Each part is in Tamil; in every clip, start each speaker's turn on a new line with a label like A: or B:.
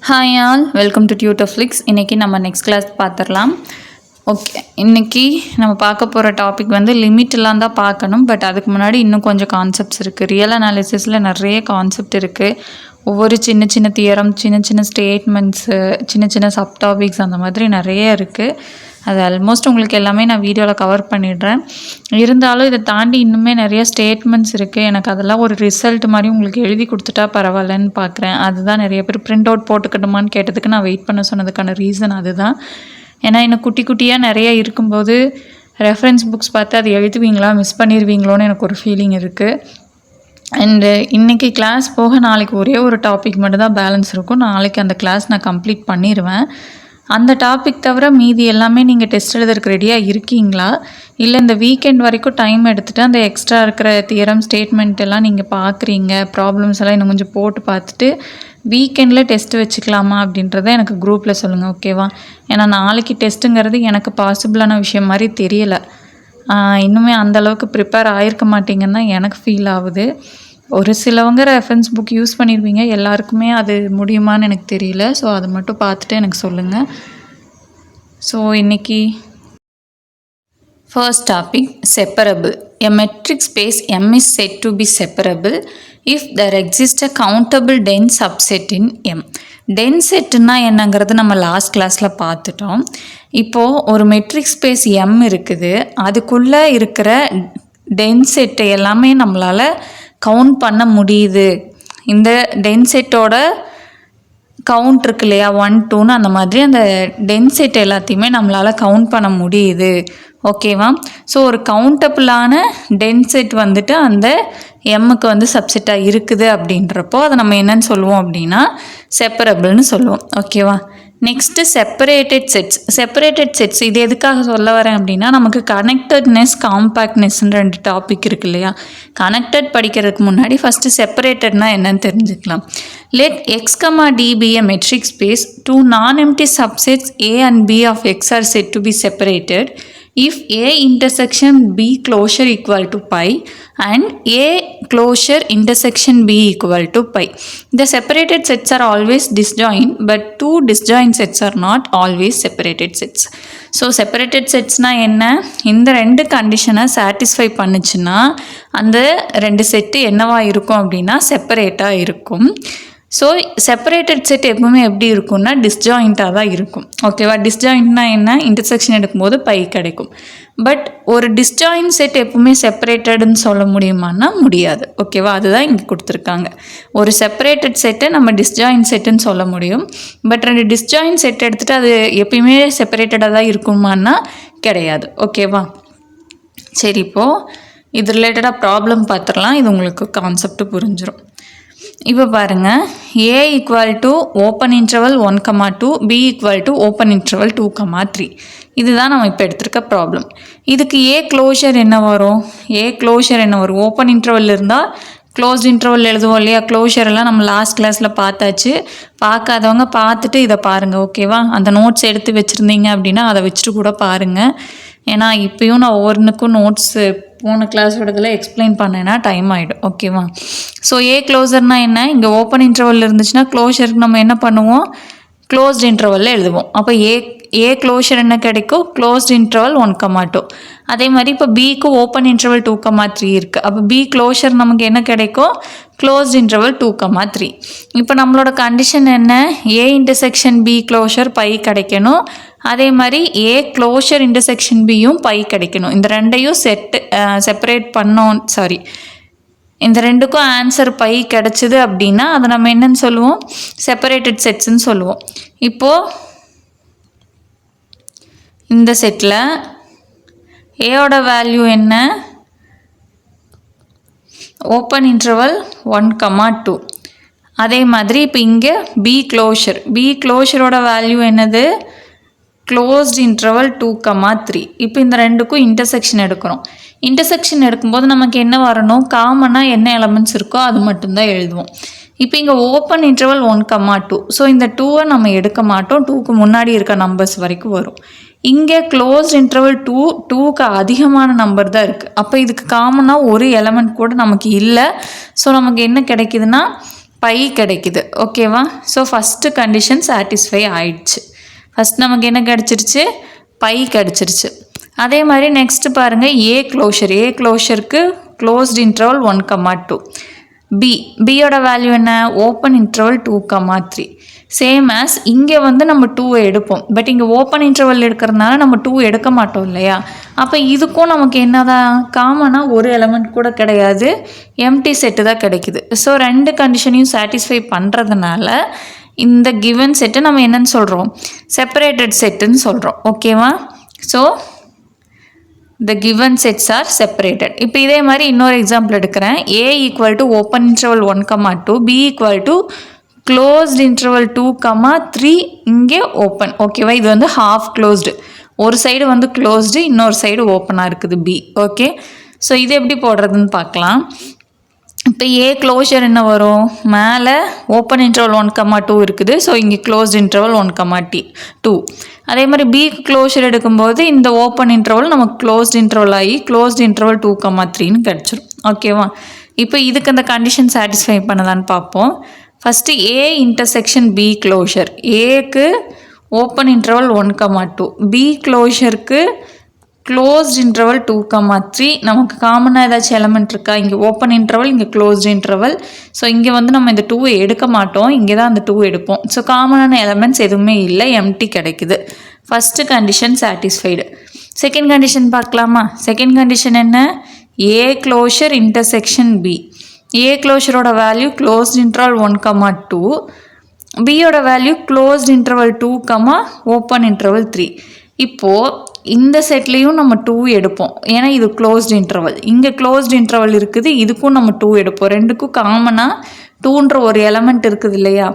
A: Hi all, welcome to Tutorflix. இன்றைக்கி நம்ம நெக்ஸ்ட் கிளாஸ் பார்த்துடலாம். ஓகே, இன்றைக்கி நம்ம பார்க்க போகிற டாபிக் வந்து லிமிட்டெலாம் தான் பார்க்கணும். பட் அதுக்கு முன்னாடி இன்னும் கொஞ்சம் கான்செப்ட்ஸ் இருக்குது. ரியல் அனாலிசிஸில் நிறைய கான்செப்ட் இருக்குது. ஒவ்வொரு சின்ன சின்ன தியரம், சின்ன சின்ன ஸ்டேட்மெண்ட்ஸு, சின்ன சின்ன சப்டாபிக்ஸ் அந்த மாதிரி நிறைய இருக்குது. அது ஆல்மோஸ்ட் உங்களுக்கு எல்லாமே நான் வீடியோவில் கவர் பண்ணிடுறேன். இருந்தாலும் இதை தாண்டி இன்னுமே நிறைய ஸ்டேட்மெண்ட்ஸ் இருக்குது. எனக்கு அதெல்லாம் ஒரு ரிசல்ட் மாதிரி உங்களுக்கு எழுதி கொடுத்துட்டா பரவாயில்லன்னு பார்க்குறேன். அதுதான் நிறைய பேர் பிரிண்ட் அவுட் போட்டுக்கட்டுமான்னு கேட்டதுக்கு நான் வெயிட் பண்ண சொன்னதுக்கான ரீசன் அதுதான். ஏன்னா இன்னும் குட்டி குட்டியாக நிறைய இருக்கும்போது ரெஃபரன்ஸ் புக்ஸ் பார்த்து அது எழுதுவீங்களா, மிஸ் பண்ணிடுவீங்களோன்னு எனக்கு ஒரு ஃபீலிங் இருக்குது. அண்டு இன்றைக்கி கிளாஸ் போக நாளைக்கு ஒரே ஒரு டாபிக் மட்டும் தான் பேலன்ஸ் இருக்கும். நாளைக்கு அந்த கிளாஸ் நான் கம்ப்ளீட் பண்ணிடுவேன். அந்த டாபிக் தவிர மீதி எல்லாமே நீங்கள் டெஸ்ட் எழுதுறதுக்கு ரெடியாக இருக்கீங்களா, இல்லை இந்த வீக்கெண்ட் வரைக்கும் டைம் எடுத்துகிட்டு அந்த எக்ஸ்ட்ரா இருக்கிற தியரம் ஸ்டேட்மெண்ட் எல்லாம் நீங்கள் பார்க்குறீங்க, ப்ராப்ளம்ஸ் எல்லாம் இன்னும் கொஞ்சம் போட்டு பார்த்துட்டு வீக்கெண்டில் டெஸ்ட்டு வச்சுக்கலாமா அப்படின்றத எனக்கு குரூப்பில் சொல்லுங்கள், ஓகேவா? ஏன்னா நாளைக்கு டெஸ்ட்டுங்கிறது எனக்கு பாசிபிளான விஷயம் மாதிரி தெரியலை. இன்னுமே அந்தளவுக்கு ப்ரிப்பேர் ஆகிருக்க மாட்டீங்கன்னு தான் எனக்கு ஃபீல் ஆகுது. ஒரு சிலவங்க ரெஃபரன்ஸ் புக் யூஸ் பண்ணிடுவீங்க, எல்லாருக்குமே அது முடியுமான்னு எனக்கு தெரியல. ஸோ அதை மட்டும் பார்த்துட்டு எனக்கு சொல்லுங்கள். ஸோ இன்றைக்கி first topic separable. A metric space M is said to be separable if there exists a countable dense subset in M. Dense செட்டுன்னா என்னங்கிறது நம்ம லாஸ்ட் கிளாஸில் பார்த்துட்டோம். இப்போது ஒரு மெட்ரிக் ஸ்பேஸ் M இருக்குது, அதுக்குள்ளே இருக்கிற டென்ஸ் செட்டை எல்லாமே நம்மளால் கவுண்ட் பண்ண முடியுது. இந்த டென்செட்டோட கவுண்ட் இருக்கு இல்லையா, 1 2ன்னு அந்த மாதிரி அந்த டென்செட் எல்லாத்தையுமே நம்மளால் கவுண்ட் பண்ண முடியுது, ஓகேவா? ஸோ ஒரு கவுண்டபிளான டென்செட் வந்துட்டு அந்த எம்முக்கு வந்து சப்செட்டாக இருக்குது அப்படின்றப்போ அதை நம்ம என்னன்னு சொல்லுவோம் அப்படின்னா செப்பரபிள்னு சொல்லுவோம், ஓகேவா? Next separated sets. Separated sets இது எதுக்காக சொல்ல வரேன் அப்படின்னா, நமக்கு கனெக்டட்னஸ், காம்பேக்ட்னஸ்ன்னு 2 டாபிக் இருக்கு இல்லையா. கனெக்டட் படிக்கிறதுக்கு முன்னாடி ஃபஸ்ட்டு செப்பரேட்டட்னா என்னன்னு தெரிஞ்சுக்கலாம். Let x, d be a metric space. Two non-empty subsets A and B of x are said to be separated if A intersection B closure equal to pi and A closure intersection B equal to pi. The separated sets are always disjoint, but two disjoint sets are not always separated sets. So separated setsனா என்ன? இந்த 2 கண்டிஷனை சாட்டிஸ்ஃபை பண்ணுச்சுன்னா அந்த 2 செட்டு என்னவா இருக்கும் அப்படின்னா செப்பரேட்டாக இருக்கும். ஸோ செப்பரேட்டட் செட் எப்பவுமே எப்படி இருக்கும்னா டிஸ்ஜாயிண்ட்டாக தான் இருக்கும், ஓகேவா? டிஸ்ஜாயிண்ட்னா என்ன? இன்டர்செக்ஷன் எடுக்கும்போது பை கிடைக்கும். பட் ஒரு டிஸ்ஜாயிண்ட் செட் எப்பவுமே செப்பரேட்டட்னு சொல்ல முடியுமான்னா முடியாது, ஓகேவா? அதுதான் இங்கே கொடுத்துருக்காங்க. ஒரு செப்பரேட்டட் செட்டை நம்ம டிஸ்ஜாயிண்ட் செட்டுன்னு சொல்ல முடியும். பட் 2 டிஸ்ஜாயிண்ட் செட் எடுத்துகிட்டு அது எப்பயுமே செப்பரேட்டடாக தான் இருக்குமான்னா கிடையாது, ஓகேவா? சரி, இப்போது இது ரிலேட்டடாக ப்ராப்ளம் பார்த்துடலாம். இது உங்களுக்கு கான்செப்ட் புரிஞ்சிடும். இப்போ பாருங்கள், A equal to open interval 1,2, B equal to open interval 2,3. இதுதான் நம்ம இப்போ எடுத்திருக்க ப்ராப்ளம். இதுக்கு A க்ளோஷர் என்ன வரும்? A க்ளோஷர் என்ன வரும்? ஓப்பன் இன்டர்வல் இருந்தால் க்ளோஸ்ட் இன்டர்வல் எழுதுவோம் இல்லையா. க்ளோஷர் எல்லாம் நம்ம லாஸ்ட் கிளாஸில் பார்த்தாச்சு. பார்க்காதவங்க பார்த்துட்டு இதை பாருங்கள், ஓகேவா? அந்த நோட்ஸ் எடுத்து வச்சுருந்தீங்க அப்படின்னா அதை வச்சுட்டு கூட பாருங்கள். ஏன்னா இப்போயும் நான் ஒவ்வொன்றுக்கும் நோட்ஸு போன கிளாஸோடதில் எக்ஸ்பிளைன் பண்ணேன்னா டைம் ஆகிடும், ஓகேவா? ஸோ ஏ க்ளோசர்னால் என்ன? இங்கே ஓப்பன் இன்டர்வல் இருந்துச்சுன்னா க்ளோஷருக்கு நம்ம என்ன பண்ணுவோம்? க்ளோஸ்ட் இன்டர்வலில் எழுதுவோம். அப்போ ஏ க்ளோஷர் என்ன கிடைக்கும்? Closed interval 1,2. அதே மாதிரி இப்போ பிக்கு ஓப்பன் இன்டர்வல் 2,3 இருக்குது. அப்போ பி க்ளோஷர் நமக்கு என்ன கிடைக்கும்? Closed interval 2,3. இப்போ நம்மளோட கண்டிஷன் என்ன? A intersection B closure phi கிடைக்கணும். அதே மாதிரி ஏ க்ளோஷர் இன்டர்செக்ஷன் பியும் பை கிடைக்கணும். இந்த 2ஐயும் செப்பரேட் பண்ணோம், சாரி, இந்த 2க்கும் ஆன்சர் பை கிடச்சிது அப்படின்னா அதை நம்ம என்னன்னு சொல்லுவோம்? செப்பரேட்டட் செட்ஸ்ன்னு சொல்லுவோம். இப்போது இந்த செட்டில் ஏயோட வேல்யூ என்ன? Open interval 1,2. அதே மாதிரி இப்போ இங்கே பி க்ளோஷரோட வேல்யூ என்னது? Closed interval 2,3. இப்போ இந்த 2க்கும் இன்டர்செக்ஷன் எடுக்கிறோம். இன்டர்செக்ஷன் எடுக்கும்போது நமக்கு என்ன வரணும்? காமனாக என்ன எலமெண்ட்ஸ் இருக்கோ அது மட்டும்தான் எழுதுவோம். இப்போ இங்கே ஓப்பன் இன்டர்வல் 1,2. ஸோ இந்த 2வை நம்ம எடுக்க மாட்டோம். 2க்கு முன்னாடி இருக்க நம்பர்ஸ் வரைக்கும் வரும். இங்கே க்ளோஸ்ட் இன்டர்வல் 2க்கு அதிகமான நம்பர் தான் இருக்குது. அப்போ இதுக்கு காமனாக ஒரு எலமெண்ட் கூட நமக்கு இல்லை. ஸோ நமக்கு என்ன கிடைக்குதுன்னா பை கிடைக்குது. ஓகேவா? ஸோ ஃபஸ்ட்டு கண்டிஷன் சாட்டிஸ்ஃபை ஆயிடுச்சு. ஃபஸ்ட் நமக்கு என்ன கிடச்சிருச்சு? பை கிடச்சிருச்சு. அதே மாதிரி நெக்ஸ்ட்டு பாருங்கள், ஏ க்ளோஷருக்கு க்ளோஸ்ட் இன்டர்வல் 1,2. பியோட வேல்யூ என்ன? Open interval 2,3. சேம் ஆஸ் இங்கே வந்து நம்ம 2 எடுப்போம். பட் இங்கே ஓப்பன் இன்டர்வல் எடுக்கிறதுனால நம்ம 2 எடுக்க மாட்டோம் இல்லையா? அப்போ இதுக்கும் நமக்கு என்னதான் காமனாக ஒரு எலமெண்ட் கூட கிடையாது, எம்டி செட்டு தான் கிடைக்குது. ஸோ 2 கண்டிஷனையும் சாட்டிஸ்ஃபை பண்ணுறதுனால இந்த கிவன் செட்டை நம்ம என்னன்னு சொல்கிறோம்? செப்பரேட்டட் செட்டுன்னு சொல்கிறோம். ஓகேவா? So the given sets are separated. இப்போ இதே மாதிரி இன்னொரு எக்ஸாம்பிள் எடுக்கிறேன். A equal to open interval 1,2, B equal to closed interval 2,3, இங்கே ஓப்பன். ஓகேவா? இது வந்து ஹாஃப் க்ளோஸ்டு, ஒரு சைடு வந்து க்ளோஸ்டு, இன்னொரு சைடு ஓப்பனாக இருக்குது B. ஓகே, ஸோ இது எப்படி போடுறதுன்னு பார்க்கலாம். இப்போ ஏ க்ளோஷர் என்ன வரும்? மேலே ஓப்பன் இன்டர்வல் 1,2 இருக்குது. ஸோ இங்கே க்ளோஸ்ட் இன்டர்வல் 1,2. அதே மாதிரி பி க்ளோஷர் எடுக்கும்போது இந்த ஓப்பன் இன்டர்வல் நமக்கு க்ளோஸ்ட் இன்டர்வல் ஆகி க்ளோஸ்ட் இன்டர்வல் 2,3ன்னு கிடச்சிரும். ஓகேவா? இப்போ இதுக்கு அந்த கண்டிஷன் சாட்டிஸ்ஃபை பண்ணதான்னு பார்ப்போம். First A intersection B closure. ஏக்கு ஓப்பன் இன்டர்வல் 1,2, பி க்ளோஷருக்கு க்ளோஸ்ட் இன்டர்வல் 2,3. நமக்கு காமனாக ஏதாச்சும் எலமெண்ட் இருக்கா? இங்கே ஓப்பன் இன்டர்வல், இங்கே க்ளோஸ்ட் இன்டர்வல். ஸோ இங்கே வந்து நம்ம இந்த 2 எடுக்க மாட்டோம், இங்கே தான் அந்த 2 எடுப்போம். ஸோ காமனான எலமெண்ட்ஸ் எதுவுமே இல்லை, எம்டி கிடைக்குது. First condition satisfied. Second condition பார்க்கலாமா? செகண்ட் கண்டிஷன் என்ன? ஏ க்ளோஷர் இன்டர்செக்ஷன் பி. ஏ க்ளோஷரோட வேல்யூ க்ளோஸ்ட் இன்டர்வல் 1,2, பியோட value closed interval 2, open interval 3. இப்போது இந்த செட்லேயும் நம்ம 2 எடுப்போம், ஏன்னா இது க்ளோஸ்ட் இன்டர்வல். இங்கே க்ளோஸ்ட் இன்டர்வல் இருக்குது, இதுக்கும் நம்ம 2 எடுப்போம். ரெண்டுக்கும் காமனாக 2ன்ற ஒரு எலமெண்ட் இருக்குது இல்லையா?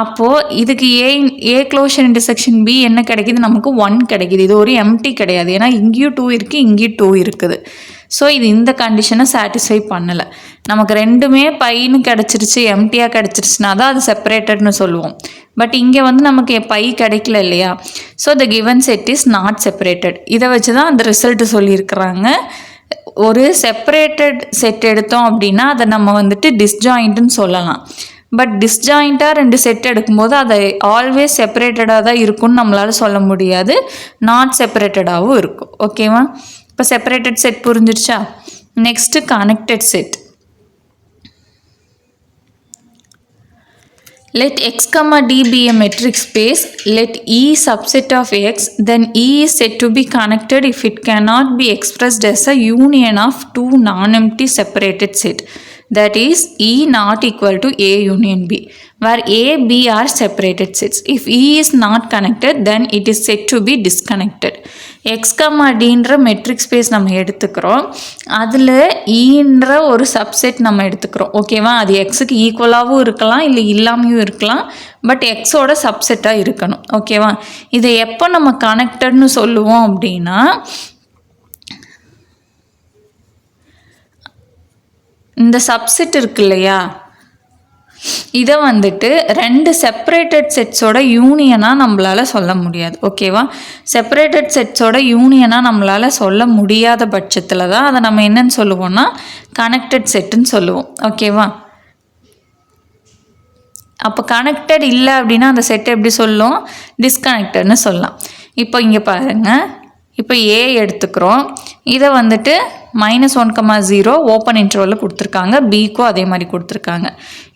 A: அப்போது இதுக்கு ஏ க்ளோஷர் இன்டர்செக்ஷன் பி என்ன கிடைக்கிது? நமக்கு 1 கிடைக்கிது. இது ஒரு எம்டி கிடையாது, ஏன்னா இங்கேயும் 2 இருக்குது, இங்கேயும் 2 இருக்குது. ஸோ இது இந்த கண்டிஷனை சாட்டிஸ்ஃபை பண்ணலை. நமக்கு ரெண்டுமே பைன்னு கிடச்சிருச்சு, எம்டியாக கிடச்சிருச்சுனா தான் அது செப்பரேட்டட்னு சொல்லுவோம். பட் இங்கே வந்து நமக்கு பை கிடைக்கல இல்லையா? So the given set is not separated. இதை வச்சு தான் அந்த ரிசல்ட்டு சொல்லியிருக்கிறாங்க. ஒரு செப்பரேட்டட் செட் எடுத்தோம் அப்படின்னா அதை நம்ம வந்துட்டு டிஸ்ஜாயிண்ட்டுன்னு சொல்லலாம். பட் டிஸ்ஜாயிண்ட்டாக 2 செட் எடுக்கும்போது அதை ஆல்வேஸ் செப்பரேட்டடாக தான் இருக்கும்னு நம்மளால் சொல்ல முடியாது, நாட் செப்பரேட்டடாகவும் இருக்கும். ஓகேவா? இப்போ செப்பரேட்டட் செட் புரிஞ்சிருச்சா? Next connected set. Let x, d be a metric space. Let E subset of x. Then E is said to be connected if it cannot be expressed as a union of 2 non-empty separated set. That is E not equal to A union B, where A, B are separated sets. If E is not connected, then it is said to be disconnected. x, dன்ற மெட்ரிக் ஸ்பேஸ் நம்ம எடுத்துக்கிறோம். அதில் ஈன்ற ஒரு சப்செட் நம்ம எடுத்துக்கிறோம். ஓகேவா? அது எக்ஸுக்கு ஈக்குவலாகவும் இருக்கலாம், இல்லை இல்லாமையும் இருக்கலாம். பட் எக்ஸோட சப்செட்டாக இருக்கணும். ஓகேவா? இதை எப்போ நம்ம கனெக்டட்னு சொல்லுவோம் அப்படின்னா, இந்த சப்செட் இருக்கு இல்லையா, இதை வந்துட்டு 2 செப்பரேட்டட் செட்ஸோட யூனியனாக நம்மளால் சொல்ல முடியாது. ஓகேவா? செப்பரேட்டட் செட்ஸோட யூனியனாக நம்மளால் சொல்ல முடியாத பட்சத்தில் தான் அதை நம்ம என்னன்னு சொல்லுவோம்னா கனெக்டட் செட்டுன்னு சொல்லுவோம். ஓகேவா? அப்போ கனெக்டட் இல்லை அப்படின்னா அந்த செட்டை எப்படி சொல்லும்? டிஸ்கனெக்டட்னு சொல்லலாம். இப்போ இங்கே பாருங்கள், இப்போ ஏ எடுத்துக்கிறோம். இதை வந்துட்டு -1,0 ஓப்பன் இன்டர்வலில் கொடுத்துருக்காங்க, பிக்கும் அதே மாதிரி கொடுத்துருக்காங்க.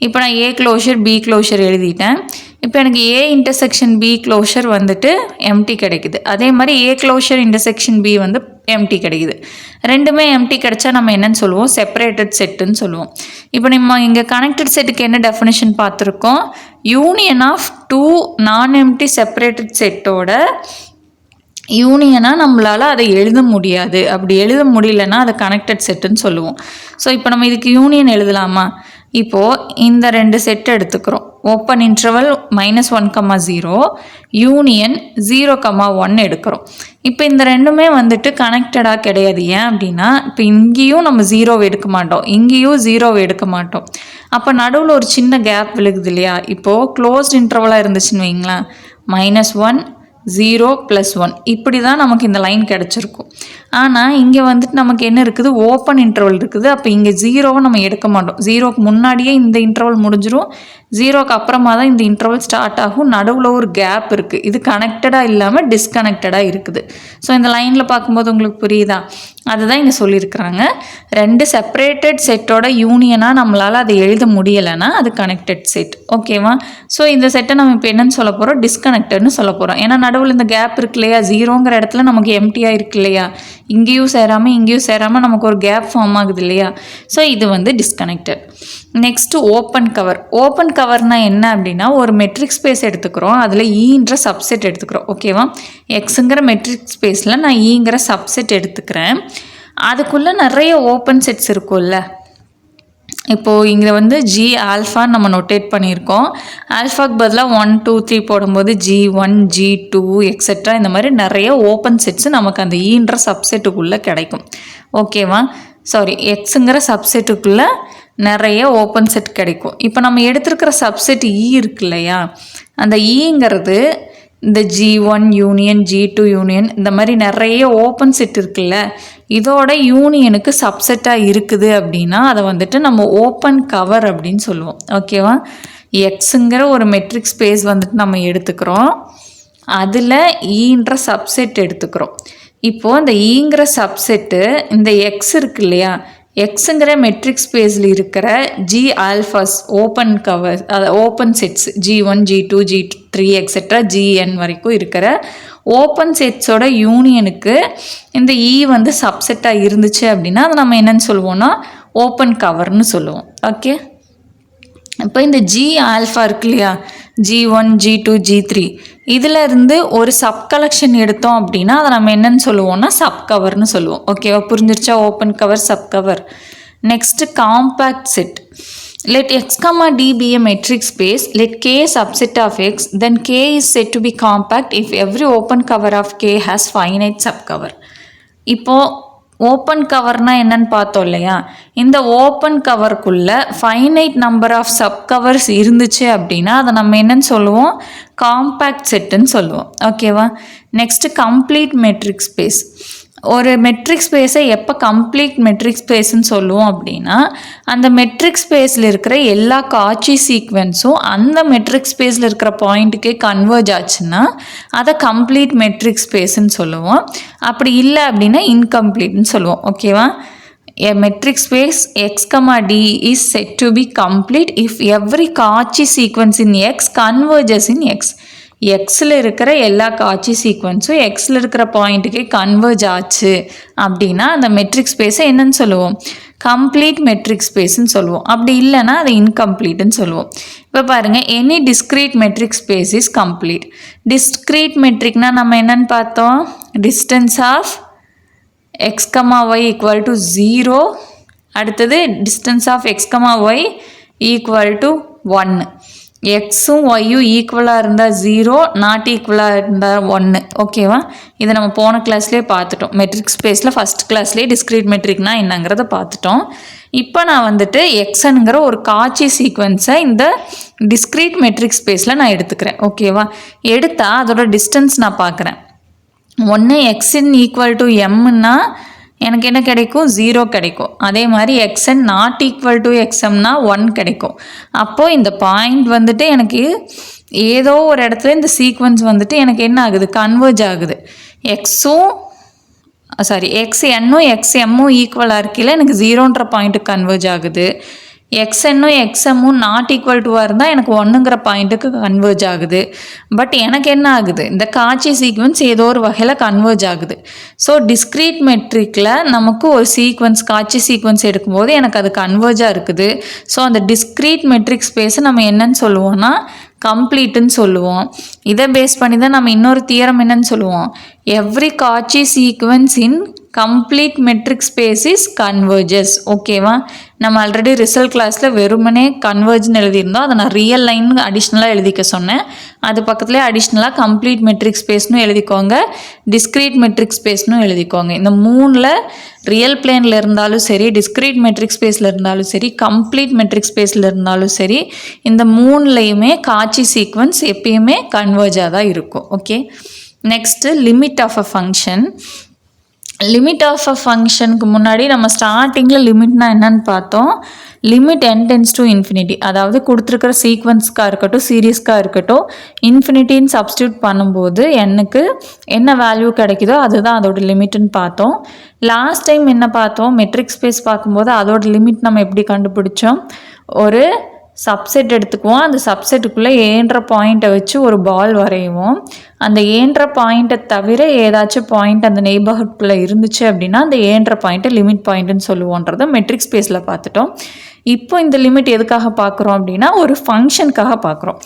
A: இப்போ நான் ஏ க்ளோஷர் பி க்ளோஷர் எழுதிட்டேன். இப்போ எனக்கு ஏ இன்டர்செக்ஷன் பி க்ளோஷர் வந்துட்டு எம்டி கிடைக்குது. அதே மாதிரி ஏ க்ளோஷர் இன்டர்செக்ஷன் பி வந்து எம்டி கிடைக்குது. ரெண்டுமே எம்டி கிடைச்சா நம்ம என்னன்னு சொல்லுவோம்? செப்பரேட்டட் செட்டுன்னு சொல்லுவோம். இப்போ நம்ம இங்கே கனெக்டட் செட்டுக்கு என்ன டெஃபினேஷன் பார்த்துருக்கோம்? யூனியன் ஆஃப் 2 நான் எம்டி செப்பரேட்டட் செட்டோட யூனியனாக நம்மளால் அதை எழுத முடியாது. அப்படி எழுத முடியலன்னா அதை கனெக்டட் செட்டுன்னு சொல்லுவோம். ஸோ இப்போ நம்ம இதுக்கு யூனியன் எழுதலாமா? இப்போது இந்த 2 செட் எடுத்துக்கிறோம். ஓப்பன் இன்டர்வல் -1,0 யூனியன் 0,1 எடுக்கிறோம். இப்போ இந்த ரெண்டுமே வந்துட்டு கனெக்டடாக கிடையாது. ஏன் அப்படின்னா, இப்போ இங்கேயும் நம்ம 0 எடுக்க மாட்டோம், இங்கேயும் 0 எடுக்க மாட்டோம். அப்போ நடுவில் ஒரு சின்ன கேப் விழுகுது இல்லையா? இப்போது க்ளோஸ்ட் இன்டர்வலாக இருந்துச்சுன்னு வைங்களேன், -1 0 + 1 இப்படி தான் நமக்கு இந்த லைன் கிடச்சிருக்கும். ஆனால் இங்கே வந்துட்டு நமக்கு என்ன இருக்குது, ஓப்பன் இன்டர்வல் இருக்குது. அப்போ இங்கே 0வை நம்ம எடுக்க மாட்டோம். 0க்கு முன்னாடியே இந்த இன்டர்வல் முடிஞ்சிடும், 0க்கு அப்புறமா தான் இந்த இன்டர்வல் ஸ்டார்ட் ஆகும். நடுவில் ஒரு கேப் இருக்குது. இது கனெக்டடாக இல்லாமல் டிஸ்கனெக்டடாக இருக்குது. ஸோ இந்த லைனில் பார்க்கும்போது உங்களுக்கு புரியுதா? அதுதான் இங்கே சொல்லியிருக்கிறாங்க. 2 செப்பரேட்டட் செட்டோட யூனியனாக நம்மளால் அதை எழுத முடியலைன்னா அது கனெக்டட் செட். ஓகேவா? ஸோ இந்த செட்டை நம்ம இப்போ என்னென்னு சொல்ல போகிறோம், டிஸ்கனெக்டட்னு சொல்ல போகிறோம். ஏன்னா நடுவில் இந்த கேப் இருக்கு இல்லையா, 0ங்கிற இடத்துல நமக்கு எம்டியாக இருக்கு இல்லையா, இங்கேயும் சேராமல் நமக்கு ஒரு கேப் ஃபார்ம் ஆகுது இல்லையா. ஸோ இது வந்து disconnected. Next open cover. Open கவர்னால் என்ன அப்படின்னா, ஒரு மெட்ரிக் ஸ்பேஸ் எடுத்துக்கிறோம், அதில் ஈன்ற சப்செட் எடுத்துக்கிறோம். ஓகேவா? எக்ஸுங்கிற மெட்ரிக் ஸ்பேஸில் நான் ஈங்கிற சப்செட் எடுத்துக்கிறேன். அதுக்குள்ளே நிறைய ஓப்பன் செட்ஸ் இருக்கும்ல. இப்போது இங்கே வந்து ஜி ஆல்ஃபான்னு நம்ம நோட்டேட் பண்ணியிருக்கோம். ஆல்ஃபாக்கு பதிலாக 1 2 3 போடும்போது G1 G2 எக்ஸெட்ரா இந்த மாதிரி நிறைய ஓப்பன் செட்ஸு நமக்கு அந்த ஈன்ற சப்செட்டுக்குள்ளே கிடைக்கும். ஓகேவா? சாரி, எக்ஸுங்கிற சப்செட்டுக்குள்ளே நிறைய ஓப்பன் செட் கிடைக்கும். இப்போ நம்ம எடுத்துருக்கிற சப்செட் இருக்கு இல்லையா, அந்த ஈங்கிறது இந்த G1 யூனியன் G2 யூனியன் இந்த மாதிரி நிறைய ஓப்பன் செட் இருக்குல்ல, இதோட யூனியனுக்கு சப்செட்டாக இருக்குது அப்படின்னா அதை வந்துட்டு நம்ம ஓப்பன் கவர் அப்படின்னு சொல்லுவோம். ஓகேவா? எக்ஸுங்கிற ஒரு மெட்ரிக் ஸ்பேஸ் வந்துட்டு நம்ம எடுத்துக்கிறோம், அதில் ஈன்ற சப்செட் எடுத்துக்கிறோம். இப்போது இந்த ஈங்கிற சப்செட்டு இந்த எக்ஸ் இருக்கு இல்லையா, எக்ஸுங்கிற மெட்ரிக் ஸ்பேஸில் இருக்கிற G alphas open cover, open sets G1 G2 G3 etcetera GN வரைக்கும் இருக்கிற ஓப்பன் செட்ஸோட யூனியனுக்கு இந்த வந்து சப்செட்டாக இருந்துச்சு அப்படின்னா அதை நம்ம என்னன்னு சொல்லுவோம்னா ஓப்பன் கவர்னு சொல்லுவோம். ஓகே, இப்போ இந்த ஜி ஆல்ஃபா இருக்கு இல்லையா, G1 G2 G3 இதில் இருந்து ஒரு சப் கலெக்ஷன் எடுத்தோம் அப்படின்னா அதை நம்ம என்னன்னு சொல்லுவோம்னா சப் கவர்னு சொல்லுவோம். ஓகேவா? புரிஞ்சிருச்சா? Open cover, sub cover. Next compact set. Let x, d be a metric space. Let k a subset of x. Then k is said to be compact if every open cover of k has finite subcover. இப்போ ஓப்பன் கவர்னால் என்னன்னு பார்த்தோம் இல்லையா, இந்த ஓப்பன் கவருக்குள்ளே finite number of sub covers இருந்துச்சு அப்படின்னா அதை நம்ம என்னன்னு சொல்லுவோம், காம்பேக்ட் செட்டுன்னு சொல்லுவோம். ஓகேவா? Next complete metric space. ஒரு மெட்ரிக் ஸ்பேஸை எப்போ கம்ப்ளீட் மெட்ரிக் ஸ்பேஸ்ன்னு சொல்லுவோம் அப்படின்னா, அந்த மெட்ரிக் ஸ்பேஸில் இருக்கிற எல்லா காட்சி சீக்வென்ஸும் அந்த மெட்ரிக் ஸ்பேஸில் இருக்கிற பாயிண்ட்டுக்கே கன்வர்ஜ் ஆச்சுன்னா அதை கம்ப்ளீட் மெட்ரிக் ஸ்பேஸ்ன்னு சொல்லுவோம். அப்படி இல்லை அப்படின்னா இன்கம்ப்ளீட்னு சொல்லுவோம். ஓகேவா? A metric space x, d is said to be complete if every காட்சி sequence in x converges in x. எக்ஸில் இருக்கிற எல்லா காட்சி சீக்வன்ஸும் எக்ஸில் இருக்கிற பாயிண்ட்டுக்கே கன்வர்ஜ் ஆச்சு அப்படின்னா அந்த மெட்ரிக் ஸ்பேஸை என்னன்னு சொல்லுவோம், கம்ப்ளீட் மெட்ரிக் ஸ்பேஸ்ன்னு சொல்லுவோம். அப்படி இல்லைன்னா அதை இன்கம்ப்ளீட்னு சொல்லுவோம். இப்போ பாருங்கள், any discrete metric space is complete. Discrete மெட்ரிக்னால் நம்ம என்னன்னு பார்த்தோம், distance of x, y equal to 0. அடுத்தது distance of x, y equal to 1. எக்ஸும் ஒய்யும் ஈக்குவலாக இருந்தால் 0, நாட் ஈக்குவலாக இருந்தால் 1. ஓகேவா? இதை நம்ம போன கிளாஸ்லேயே பார்த்துட்டோம். மெட்ரிக் ஸ்பேஸில் ஃபஸ்ட் கிளாஸ்லேயே டிஸ்க்ரீட் மெட்ரிக்னா என்னங்கிறத பார்த்துட்டோம். இப்போ நான் வந்துட்டு எக்ஸனுங்கிற ஒரு காட்சி சீக்வன்ஸை இந்த டிஸ்க்ரீட் மெட்ரிக் ஸ்பேஸில் நான் எடுத்துக்கிறேன். ஓகேவா? எடுத்தால் அதோட டிஸ்டன்ஸ் நான் பார்க்குறேன். ஒன்று எக்ஸின் ஈக்குவல் டு எம்னா எனக்கு என்ன கிடைக்கும், 0 கிடைக்கும். அதே மாதிரி எக்ஸ்என் நாட் ஈக்குவல் டு எக்ஸ்எம்னா 1 கிடைக்கும். அப்போது இந்த பாயிண்ட் வந்துட்டு எனக்கு ஏதோ ஒரு இடத்துல இந்த சீக்வன்ஸ் வந்துட்டு எனக்கு என்ன ஆகுது, கன்வர்ஜ் ஆகுது. எக்ஸ்என்னும் எக்ஸ்எம்மும் ஈக்குவலாக இருக்கையில் எனக்கு 0ன்ற பாயிண்ட்டுக்கு கன்வர்ஜ் ஆகுது. எக்ஸ்என்னும் எக்ஸ்எம்மும் நாட் ஈக்குவல் டுவாக இருந்தால் எனக்கு 1ங்கிற பாயிண்ட்டுக்கு கன்வர்ஜ் ஆகுது. பட் எனக்கு என்ன ஆகுது, இந்த காட்சி சீக்வன்ஸ் ஏதோ ஒரு வகையில் கன்வர்ஜ் ஆகுது. ஸோ டிஸ்க்ரீட் மெட்ரிக்கில் நமக்கு ஒரு சீக்வன்ஸ், காட்சி சீக்வன்ஸ் எடுக்கும்போது எனக்கு அது கன்வர்ஜாக இருக்குது. ஸோ அந்த டிஸ்க்ரீட் மெட்ரிக் ஸ்பேஸை நம்ம என்னன்னு சொல்லுவோம்னா கம்ப்ளீட்டுன்னு சொல்லுவோம். இதை பேஸ் பண்ணி தான் நம்ம இன்னொரு தியரம் என்னன்னு சொல்லுவோம், எவ்ரி காட்சி sequence in complete matric space is converges. ஓகேவா? நம்ம ஆல்ரெடி ரிசல்ட் கிளாஸில் வெறுமனே கன்வர்ஜ்னு எழுதியிருந்தோம். அதை நான் ரியல் லைன் அடிஷ்னலாக எழுதிக்க சொன்னேன். அது பக்கத்துலேயே அடிஷ்னலாக கம்ப்ளீட் மெட்ரிக் ஸ்பேஸ்னு எழுதிக்கோங்க, டிஸ்க்ரீட் மெட்ரிக் ஸ்பேஸ்னு எழுதிக்கோங்க. இந்த 3ல் ரியல் பிளேனில் இருந்தாலும் சரி, டிஸ்க்ரீட் மெட்ரிக் ஸ்பேஸில் இருந்தாலும் சரி, கம்ப்ளீட் மெட்ரிக் ஸ்பேஸில் இருந்தாலும் சரி, இந்த 3லையுமே காட்சி சீக்வன்ஸ் எப்பயுமே கன்வர்ஜாக தான் இருக்கும். Okay, next limit of a function. Limit of a ஃபங்க்ஷனுக்கு முன்னாடி நம்ம ஸ்டார்டிங்கில் லிமிட்னா என்னன்னு பார்த்தோம். Limit n tends to infinity, அதாவது கொடுத்துருக்கிற சீக்வன்ஸ்க்காக இருக்கட்டும் சீரீஸ்க்காக இருக்கட்டும் இன்ஃபினிட்டின்னு சப்ஸ்டியூட் பண்ணும்போது என்னுக்கு என்ன வேல்யூ கிடைக்குதோ அதுதான் அதோட லிமிட்னு பார்த்தோம். லாஸ்ட் டைம் என்ன பார்த்தோம், மெட்ரிக் ஸ்பேஸ் பார்க்கும்போது அதோட லிமிட் நம்ம எப்படி கண்டுபிடிச்சோம், ஒரு சப்செட் எடுத்துக்குவோம், அந்த சப்செட்டுக்குள்ளே ஏன்ற பாயிண்ட்டை வச்சு ஒரு பால் வரையுவோம். அந்த ஏன்ற பாயிண்ட்டை தவிர ஏதாச்சும் பாயிண்ட் அந்த நெய்பர்ஹுட்குள்ளே இருந்துச்சு அப்படின்னா அந்த ஏன்ற பாயிண்ட்டை லிமிட் பாயிண்ட்டுன்னு சொல்லுவோன்றதை மெட்ரிக் ஸ்பேஸில் பார்த்துட்டோம். இப்போ இந்த லிமிட் எதுக்காக பார்க்குறோம் அப்படின்னா ஒரு ஃபங்க்ஷனுக்காக பார்க்குறோம்.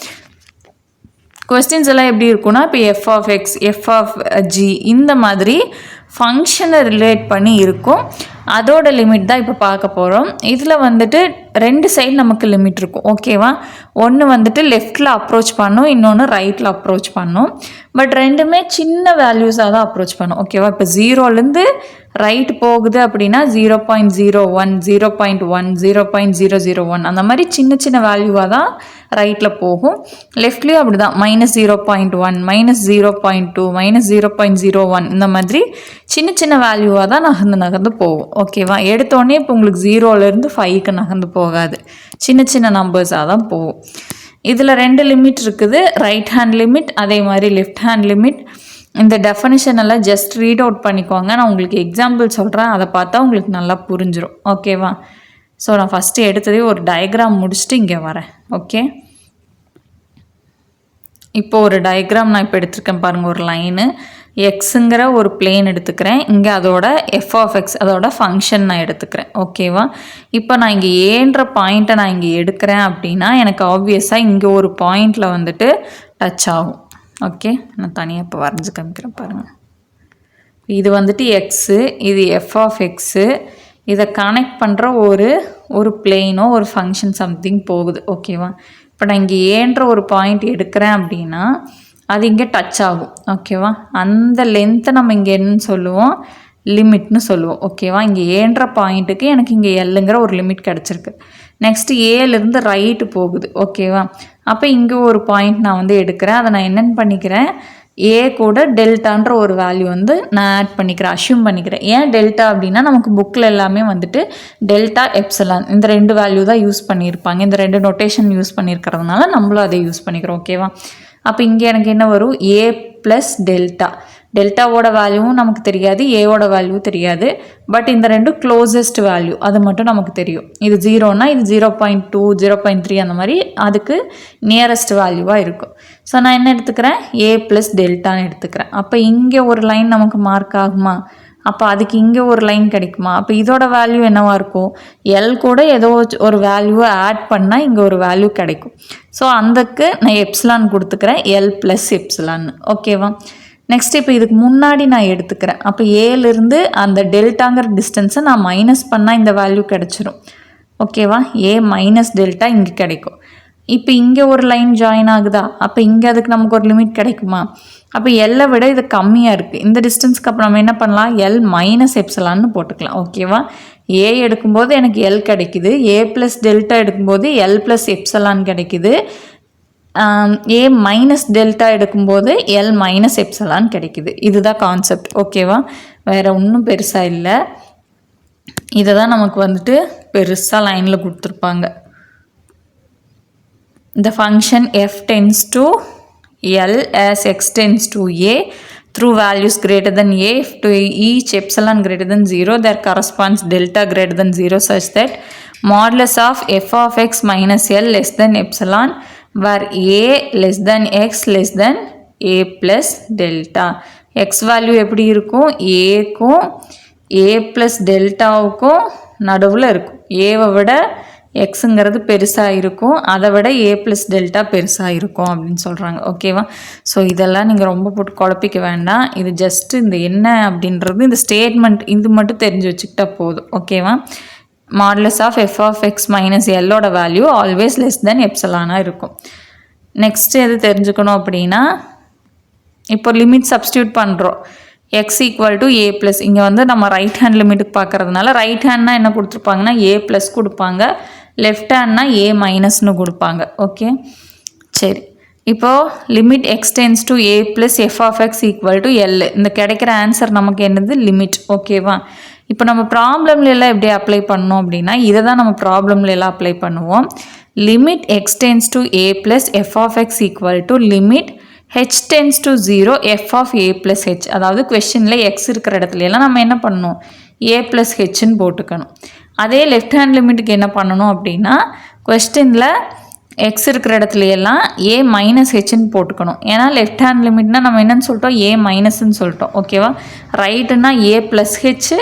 A: கொஸ்டின்ஸ் எல்லாம் எப்படி இருக்குன்னா, இப்போ F of x, f of g இந்த மாதிரி ஃபங்க்ஷனை ரிலேட் பண்ணி இருக்கும். அதோட லிமிட் தான் இப்போ பார்க்க போகிறோம். இதில் வந்துட்டு ரெண்டு சைடு நமக்கு லிமிட் இருக்கும். ஓகேவா, ஒன்று வந்துட்டு லெஃப்டில் அப்ரோச் பண்ணும், இன்னொன்று ரைட்டில் அப்ரோச் பண்ணும். பட் ரெண்டுமே சின்ன வேல்யூஸாக தான் அப்ரோச் பண்ணும். ஓகேவா, இப்போ 0லேருந்து ரைட் போகுது அப்படின்னா 0.01, 0.1, 0.001 அந்த மாதிரி சின்ன சின்ன வேல்யூவாக தான் ரைட்டில் போகும். லெஃப்ட்லேயும் அப்படி தான் -0.1, -0.2, -0.01 இந்த மாதிரி சின்ன சின்ன வேல்யூவாக தான் நகர்ந்து போகும். ஓகேவா, எடுத்தோடனே இப்போ உங்களுக்கு 0லேருந்து 5க்கு நகர்ந்து போகாது, சின்ன சின்ன நம்பர்ஸாக தான் போகும். இதில் ரெண்டு லிமிட் இருக்குது, ரைட் ஹேண்ட் லிமிட் அதே மாதிரி லெஃப்ட் ஹேண்ட் லிமிட். இந்த டெஃபனிஷன் எல்லாம் ஜஸ்ட் ரீட் அவுட் பண்ணிக்கோங்க. நான் உங்களுக்கு எக்ஸாம்பிள் சொல்கிறேன், அதை பார்த்தா உங்களுக்கு நல்லா புரிஞ்சிடும். ஓகேவா, ஸோ நான் ஃபஸ்ட்டு எடுத்ததே ஒரு டயக்ராம் முடிச்சுட்டு இங்கே வரேன். ஓகே, இப்போ ஒரு டயக்ராம் நான் இப்போ எடுத்துருக்கேன் பாருங்கள். ஒரு லைனு எக்ஸுங்கிற ஒரு பிளேன் எடுத்துக்கிறேன், இங்கே அதோட எஃப் ஆஃப் எக்ஸ் அதோட ஃபங்க்ஷன் நான் எடுத்துக்கிறேன். ஓகேவா, இப்போ நான் இங்கே ஏன்ற பாயிண்ட்டை நான் இங்கே எடுக்கிறேன் அப்படின்னா எனக்கு ஆப்வியஸாக இங்கே ஒரு பாயிண்டில் வந்துட்டு டச் ஆகும். ஓகே, நான் தனியாக இப்போ வரைஞ்சி காமிக்கிறேன் பாருங்கள். இது வந்துட்டு எக்ஸு, இது எஃப் ஆஃப் எக்ஸு, இதை கனெக்ட் பண்ணுற ஒரு பிளேனோ ஒரு ஃபங்க்ஷன் சம்திங் போகுது. ஓகேவா, இப்போ நான் இங்கே ஏன்ற ஒரு பாயிண்ட் எடுக்கிறேன் அப்படின்னா அது இங்கே டச் ஆகும். ஓகேவா, அந்த லென்த்தை நம்ம இங்கே என்னன்னு சொல்லுவோம், லிமிட்னு சொல்லுவோம். ஓகேவா, இங்கே ஏன்ற பாயிண்ட்டுக்கு எனக்கு இங்கே எல்லுங்கிற ஒரு லிமிட் கிடச்சிருக்கு. நெக்ஸ்ட்டு ஏலேருந்து ரைட்டு போகுது. ஓகேவா, அப்போ இங்கே ஒரு பாயிண்ட் நான் வந்து எடுக்கிறேன், அதை நான் என்னென்னு பண்ணிக்கிறேன், ஏ கூட டெல்டான்ற ஒரு வேல்யூ வந்து நான் ஆட் பண்ணிக்கிறேன், அஷ்யூம் பண்ணிக்கிறேன். ஏன் டெல்டா அப்படின்னா நமக்கு புக்கில் எல்லாமே வந்துட்டு டெல்டா எப்சிலான் இந்த ரெண்டு வேல்யூ தான் யூஸ் பண்ணியிருப்பாங்க, இந்த ரெண்டு நொட்டேஷன் யூஸ் பண்ணியிருக்கிறதுனால நம்மளும் அதை யூஸ் பண்ணிக்கிறோம். ஓகேவா, அப்போ இங்கே எனக்கு என்ன வரும், ஏ ப்ளஸ் டெல்டா. டெல்டாவோட வேல்யூவும் நமக்கு தெரியாது, ஏவோட வேல்யூ தெரியாது. பட் இந்த ரெண்டு க்ளோசஸ்ட் வேல்யூ அது மட்டும் நமக்கு தெரியும். இது 0னா இது 0.2, 0.3 அந்த மாதிரி அதுக்கு நியரஸ்ட் வேல்யூவாக இருக்கும். ஸோ நான் என்ன எடுத்துக்கிறேன், ஏ ப்ளஸ் டெல்டான்னு எடுத்துக்கிறேன். அப்போ இங்கே ஒரு லைன் நமக்கு மார்க் ஆகுமா, அப்போ அதுக்கு இங்கே ஒரு லைன் கிடைக்குமா, அப்போ இதோட வேல்யூ என்னவாக இருக்கும், எல் கூட ஏதோ ஒரு வேல்யூவை ஆட் பண்ணால் இங்கே ஒரு வேல்யூ கிடைக்கும். ஸோ அதுக்கு நான் எப்சிலான் கொடுத்துக்கிறேன், எல் ப்ளஸ் எப்சிலான். ஓகேவா, நெக்ஸ்ட் இப்போ இதுக்கு முன்னாடி நான் எடுத்துக்கிறேன். அப்போ ஏலேருந்து அந்த டெல்டாங்கிற டிஸ்டன்ஸை நான் மைனஸ் பண்ணால் இந்த வேல்யூ கிடச்சிரும். ஓகேவா, ஏ மைனஸ் டெல்டா இங்கே கிடைக்கும். இப்போ இங்கே ஒரு லைன் ஜாயின் ஆகுதா, அப்போ இங்கே அதுக்கு நமக்கு ஒரு லிமிட் கிடைக்குமா, அப்போ எல்லை விட இது கம்மியாக இருக்குது. இந்த டிஸ்டன்ஸ்க்கு அப்புறம் நம்ம என்ன பண்ணலாம், எல் மைனஸ் எப்சிலான்னு போட்டுக்கலாம். ஓகேவா, ஏ எடுக்கும்போது எனக்கு எல் கிடைக்குது, ஏ ப்ளஸ் டெல்டா எடுக்கும்போது எல் ப்ளஸ் எப்சிலான் கிடைக்குது, ஏ மைனஸ் டெல்டா எடுக்கும்போது எல் மைனஸ் எப்சிலான் கிடைக்குது. இதுதான் கான்செப்ட். ஓகேவா, வேறு ஒன்றும் பெருசாக இல்லை. இதை தான் நமக்கு வந்துட்டு பெருசாக லைனில் கொடுத்துருப்பாங்க. The function f tends to L as x tends to a through values greater than a. If to each epsilon greater than 0 there corresponds delta greater than 0 such that modulus of f of x minus L less than epsilon where a less than x less than a plus delta. x value எப்படி இருக்கும், aக்கும் a plus deltaவுக்கும் நடுவில் இருக்கும். ஏவை விட எக்ஸுங்கிறது பெருசாக இருக்கும், அதை விட ஏ ப்ளஸ் டெல்டா பெருசாக இருக்கும் அப்படின்னு சொல்கிறாங்க. ஓகேவா, ஸோ இதெல்லாம் நீங்கள் ரொம்ப போட்டு குழப்பிக்க வேண்டாம். இது ஜஸ்ட்டு இந்த என்ன அப்படின்றது இந்த ஸ்டேட்மெண்ட் இது மட்டும் தெரிஞ்சு வச்சுக்கிட்டா போதும். ஓகேவா, modulus of F of X minus எல்லோட வேல்யூ ஆல்வேஸ் லெஸ் தென் எப்சிலானாக இருக்கும். நெக்ஸ்ட்டு எது தெரிஞ்சுக்கணும் அப்படின்னா, இப்போ லிமிட் சப்ஸ்டியூட் பண்ணுறோம். X equal to A plus, இங்கே வந்து நம்ம ரைட் ஹேண்ட் லிமிட்டுக்கு பார்க்குறதுனால ரைட் ஹேண்ட்னா என்ன கொடுத்துருப்பாங்கன்னா ஏ ப்ளஸ் கொடுப்பாங்க, லெஃப்ட் ஹேண்ட்னா ஏ மைனஸ்னு கொடுப்பாங்க. ஓகே, சரி. இப்போது limit X tends to A plus f of X equal to L. இந்த கிடைக்கிற ஆன்சர் நமக்கு என்னது லிமிட். ஓகேவா? இப்போ நம்ம ப்ராப்ளம்ல எல்லாம் எப்படி அப்ளை பண்ணோம் அப்படின்னா இதை தான் நம்ம ப்ராப்ளம்ல எல்லாம் அப்ளை பண்ணுவோம். Limit X tends to A plus f of X equal to limit h tends to 0 f of a plus h. அதாவது கொஸ்டினில் எக்ஸ் இருக்கிற இடத்துல எல்லாம் நம்ம என்ன பண்ணணும், ஏ ப்ளஸ் ஹெச்ன்னு போட்டுக்கணும். அதே லெஃப்ட் ஹேண்ட் லிமிட்டுக்கு என்ன பண்ணணும் அப்படின்னா கொஸ்டினில் எக்ஸ் இருக்கிற இடத்துல எல்லாம் ஏ மைனஸ் ஹெச்ன்னு போட்டுக்கணும். ஏன்னா லெஃப்ட் ஹேண்ட் லிமிட்னா நம்ம என்னன்னு சொல்லிட்டோம், ஏ மைனஸ்ன்னு சொல்லிட்டோம். ஓகேவா? ரைட்டுனா ஏ ப்ளஸ் ஹெச்,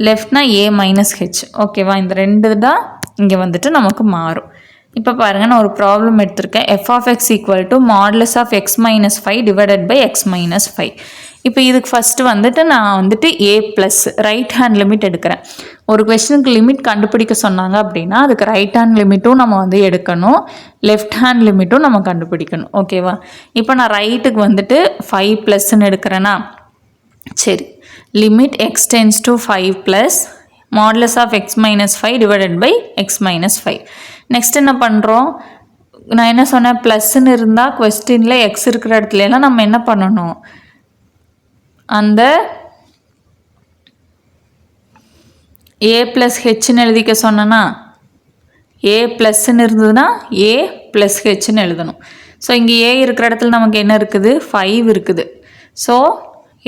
A: லெஃப்ட்னா ஏ மைனஸ் ஹெச். ஓகேவா? இந்த ரெண்டு தான் இங்கே வந்துட்டு நமக்கு மாறும். இப்போ பாருங்கள், நான் ஒரு ப்ராப்ளம் எடுத்திருக்கேன். F of X equal to modulus of X minus 5 divided by X minus 5. இப்போ இதுக்கு ஃபஸ்ட்டு வந்துட்டு நான் வந்துட்டு a plus right hand limit எடுக்கிறேன். ஒரு கொஸ்டினுக்கு லிமிட் கண்டுபிடிக்க சொன்னாங்க அப்படின்னா அதுக்கு ரைட் ஹேண்ட் லிமிட்டும் நம்ம வந்து எடுக்கணும், லெஃப்ட் ஹேண்ட் லிமிட்டும் நம்ம கண்டுபிடிக்கணும். ஓகேவா? இப்போ நான் ரைட்டுக்கு வந்துட்டு 5 ப்ளஸ்ன்னு எடுக்கிறேன்னா, சரி, limit X tends to 5 plus modulus of X minus 5 divided by X minus 5. Next என்ன பண்ணுறோம், நான் என்ன சொன்னேன், ப்ளஸ்ன்னு இருந்தால் கொஸ்டினில் எக்ஸ் இருக்கிற இடத்துல எல்லாம் நம்ம என்ன பண்ணணும், அந்த ஏ ப்ளஸ் ஹெச்ன்னு எழுதிக்க சொன்னேன்னா ஏ ப்ளஸ்ன்னு இருந்ததுன்னா ஏ ப்ளஸ் ஹெச்ன்னு எழுதணும். ஸோ இங்கே ஏ இருக்கிற இடத்துல நமக்கு என்ன இருக்குது, 5 இருக்குது. ஸோ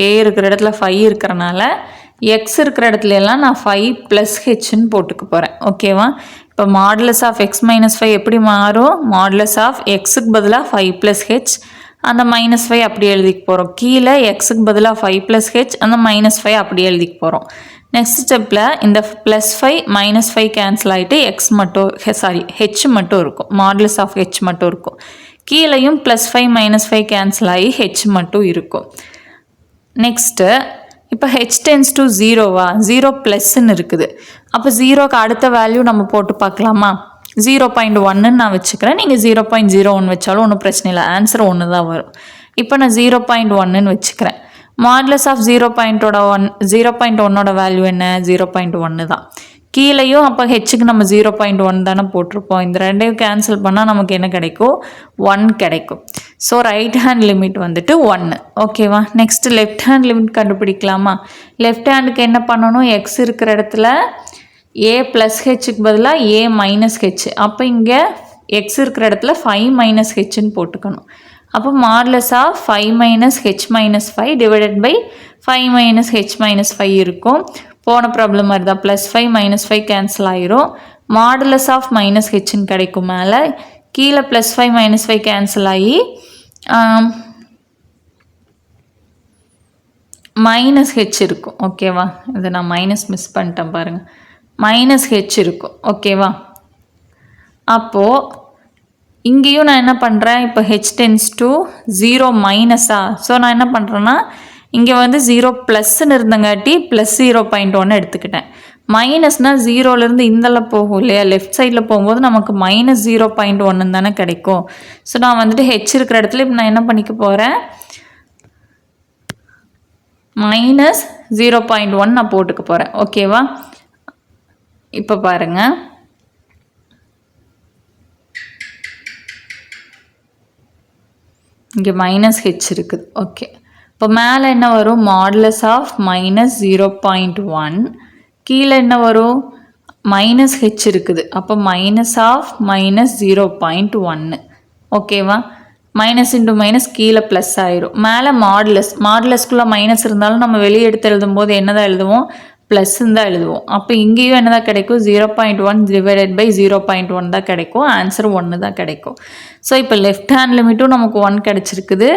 A: ஏ இருக்கிற இடத்துல 5 இருக்கிறனால எக்ஸ் இருக்கிற இடத்துல எல்லாம் நான் 5 ப்ளஸ் ஹெச்ன்னு போட்டுக்க போகிறேன். ஓகேவா? இப்போ மாடுலஸ் ஆஃப் எக்ஸ் மைனஸ் 5 எப்படி மாறும், மாடுலஸ் ஆஃப் எக்ஸுக்கு பதிலாக 5 ப்ளஸ் ஹெச், அந்த மைனஸ் 5 அப்படி எழுதிக்க போகிறோம். கீழே எக்ஸுக்கு பதிலாக 5 ப்ளஸ் ஹெச், அந்த மைனஸ் 5 அப்படி எழுதிக்க போகிறோம். நெக்ஸ்ட் ஸ்டெப்பில் இந்த ப்ளஸ் 5 மைனஸ் 5 கேன்சல் ஆகிட்டு எக்ஸ் மட்டும் ஹெச் மட்டும் இருக்கும், மாடுலஸ் ஆஃப் ஹெச் மட்டும் இருக்கும். கீழேயும் ப்ளஸ் 5 மைனஸ் 5 கேன்சல் ஆகி ஹெச் மட்டும் இருக்கும். நெக்ஸ்ட்டு இப்போ ஹெச் டென்ஸ் டு 0வா, 0 ப்ளஸ்ன்னு இருக்குது. அப்போ 0க்கு அடுத்த வேல்யூ நம்ம போட்டு பார்க்கலாமா, 0.1ன்னு நான் வச்சுக்கிறேன். நீங்கள் 0.01 வச்சாலும் ஒன்றும் பிரச்சனை இல்லை, ஆன்சர் ஒன்று தான் வரும். இப்போ நான் 0.1ன்னு வச்சுக்கிறேன். மாடுலஸ் ஆஃப் 0.1ஓட வேல்யூ என்ன, 0.1 தான். கீழேயும் அப்போ ஹெச்சுக்கு நம்ம 0.1 தானே போட்டிருப்போம். இந்த ரெண்டையும் கேன்சல் பண்ணால் நமக்கு என்ன கிடைக்கும், 1 கிடைக்கும். ஸோ ரைட் ஹேண்ட் லிமிட் வந்துட்டு 1. ஓகேவா? நெக்ஸ்ட்டு லெஃப்ட் ஹேண்ட் லிமிட் கண்டுபிடிக்கலாமா. லெஃப்ட் ஹேண்டுக்கு என்ன பண்ணணும், எக்ஸ் இருக்கிற இடத்துல ஏ ப்ளஸ் ஹெச்சுக்கு பதிலாக ஏ மைனஸ் ஹெச். அப்போ இங்கே எக்ஸ் இருக்கிற இடத்துல 5 மைனஸ் ஹெச்ன்னு போட்டுக்கணும். அப்போ modulus of 5 minus h minus 5 divided by 5 minus h minus 5 இருக்கும். போன ப்ராப்ளம் மாதிரி தான், ப்ளஸ் 5 மைனஸ் 5 கேன்சல் ஆயிரும். மாடுலஸ் ஆஃப் மைனஸ் ஹெச்ன்னு கிடைக்கும். மேலே கீழே ப்ளஸ் 5 மைனஸ் 5 கேன்சல் ஆகி மைனஸ் ஹெச் இருக்கும். ஓகேவா? இதை நான் மைனஸ் மிஸ் பண்ணிட்டேன் பாருங்கள், மைனஸ் ஹெச் இருக்கும். ஓகேவா? அப்போது இங்கேயும் நான் என்ன பண்ணுறேன், இப்போ ஹெச் டென்ஸ் டு 0 மைனஸா. ஸோ நான் என்ன பண்ணுறேன்னா இங்கே வந்து 0 ப்ளஸ்ன்னு இருந்தங்காட்டி ப்ளஸ் 0.1 எடுத்துக்கிட்டேன். மைனஸ்னால் 0லேருந்து இந்தெல்லாம் போகும் இல்லையா, லெஃப்ட் சைடில் போகும்போது நமக்கு மைனஸ் 0.1 தானே கிடைக்கும். ஸோ நான் வந்துட்டு ஹெச் இருக்கிற இடத்துல இப்போ நான் என்ன பண்ணிக்க போகிறேன், மைனஸ் 0.1 நான் போட்டுக்க போகிறேன். ஓகேவா? இப்போ பாருங்கள், இங்கே மைனஸ் ஹெச் இருக்குது. ஓகே, இப்போ மேலே என்ன வரும், மாடுலஸ் ஆஃப் மைனஸ் 0.1, கீழே என்ன வரும், மைனஸ் ஹெச் இருக்குது. அப்போ மைனஸ் ஆஃப் மைனஸ் 0.1. ஓகேவா? மைனஸ் இன்ட்டு மைனஸ் கீழே ப்ளஸ் ஆயிரும். மேலே மாடுலஸ்குள்ளே மைனஸ் இருந்தாலும் நம்ம வெளியே எடுத்து எழுதும்போது என்ன தான் எழுதுவோம், ப்ளஸ்ன்னு தான் எழுதுவோம். அப்போ இங்கேயும் என்ன தான் கிடைக்கும், 0.1 டிவைடட் பை 0.1 தான் கிடைக்கும். ஆன்சர் 1 தான் கிடைக்கும். ஸோ இப்போ லெஃப்ட் ஹேண்ட் லிமிட்டும் நமக்கு 1 கிடச்சிருக்குது,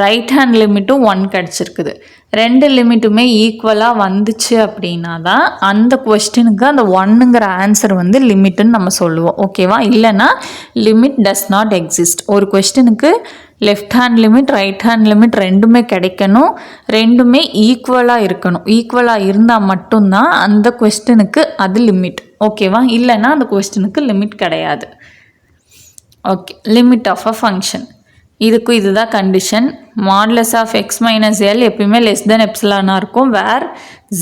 A: ரைட் ஹேண்ட் லிமிட்டும் 1 கிடச்சிருக்குது. ரெண்டு லிமிட்டுமே ஈக்குவலாக வந்துச்சு அப்படின்னா தான் அந்த கொஸ்டினுக்கு அந்த 1ங்கிற ஆன்சர் வந்து லிமிட்டுன்னு நம்ம சொல்லுவோம். ஓகேவா? இல்லைன்னா லிமிட் டஸ் நாட் எக்ஸிஸ்ட். ஒரு கொஸ்டினுக்கு left hand limit right hand limit ரெண்டுமே கிடைக்கணும், ரெண்டுமே ஈக்குவலாக இருக்கணும். ஈக்குவலாக இருந்தால் மட்டும்தான் அந்த கொஸ்டினுக்கு அது லிமிட். ஓகேவா? இல்லைன்னா அந்த கொஸ்டினுக்கு லிமிட் கிடையாது. Okay, limit of a function, இதுக்கும் இதுதான் condition. Modulus of X minus L எப்பயுமே லெஸ் தென் எப்சிலானாக இருக்கும். Where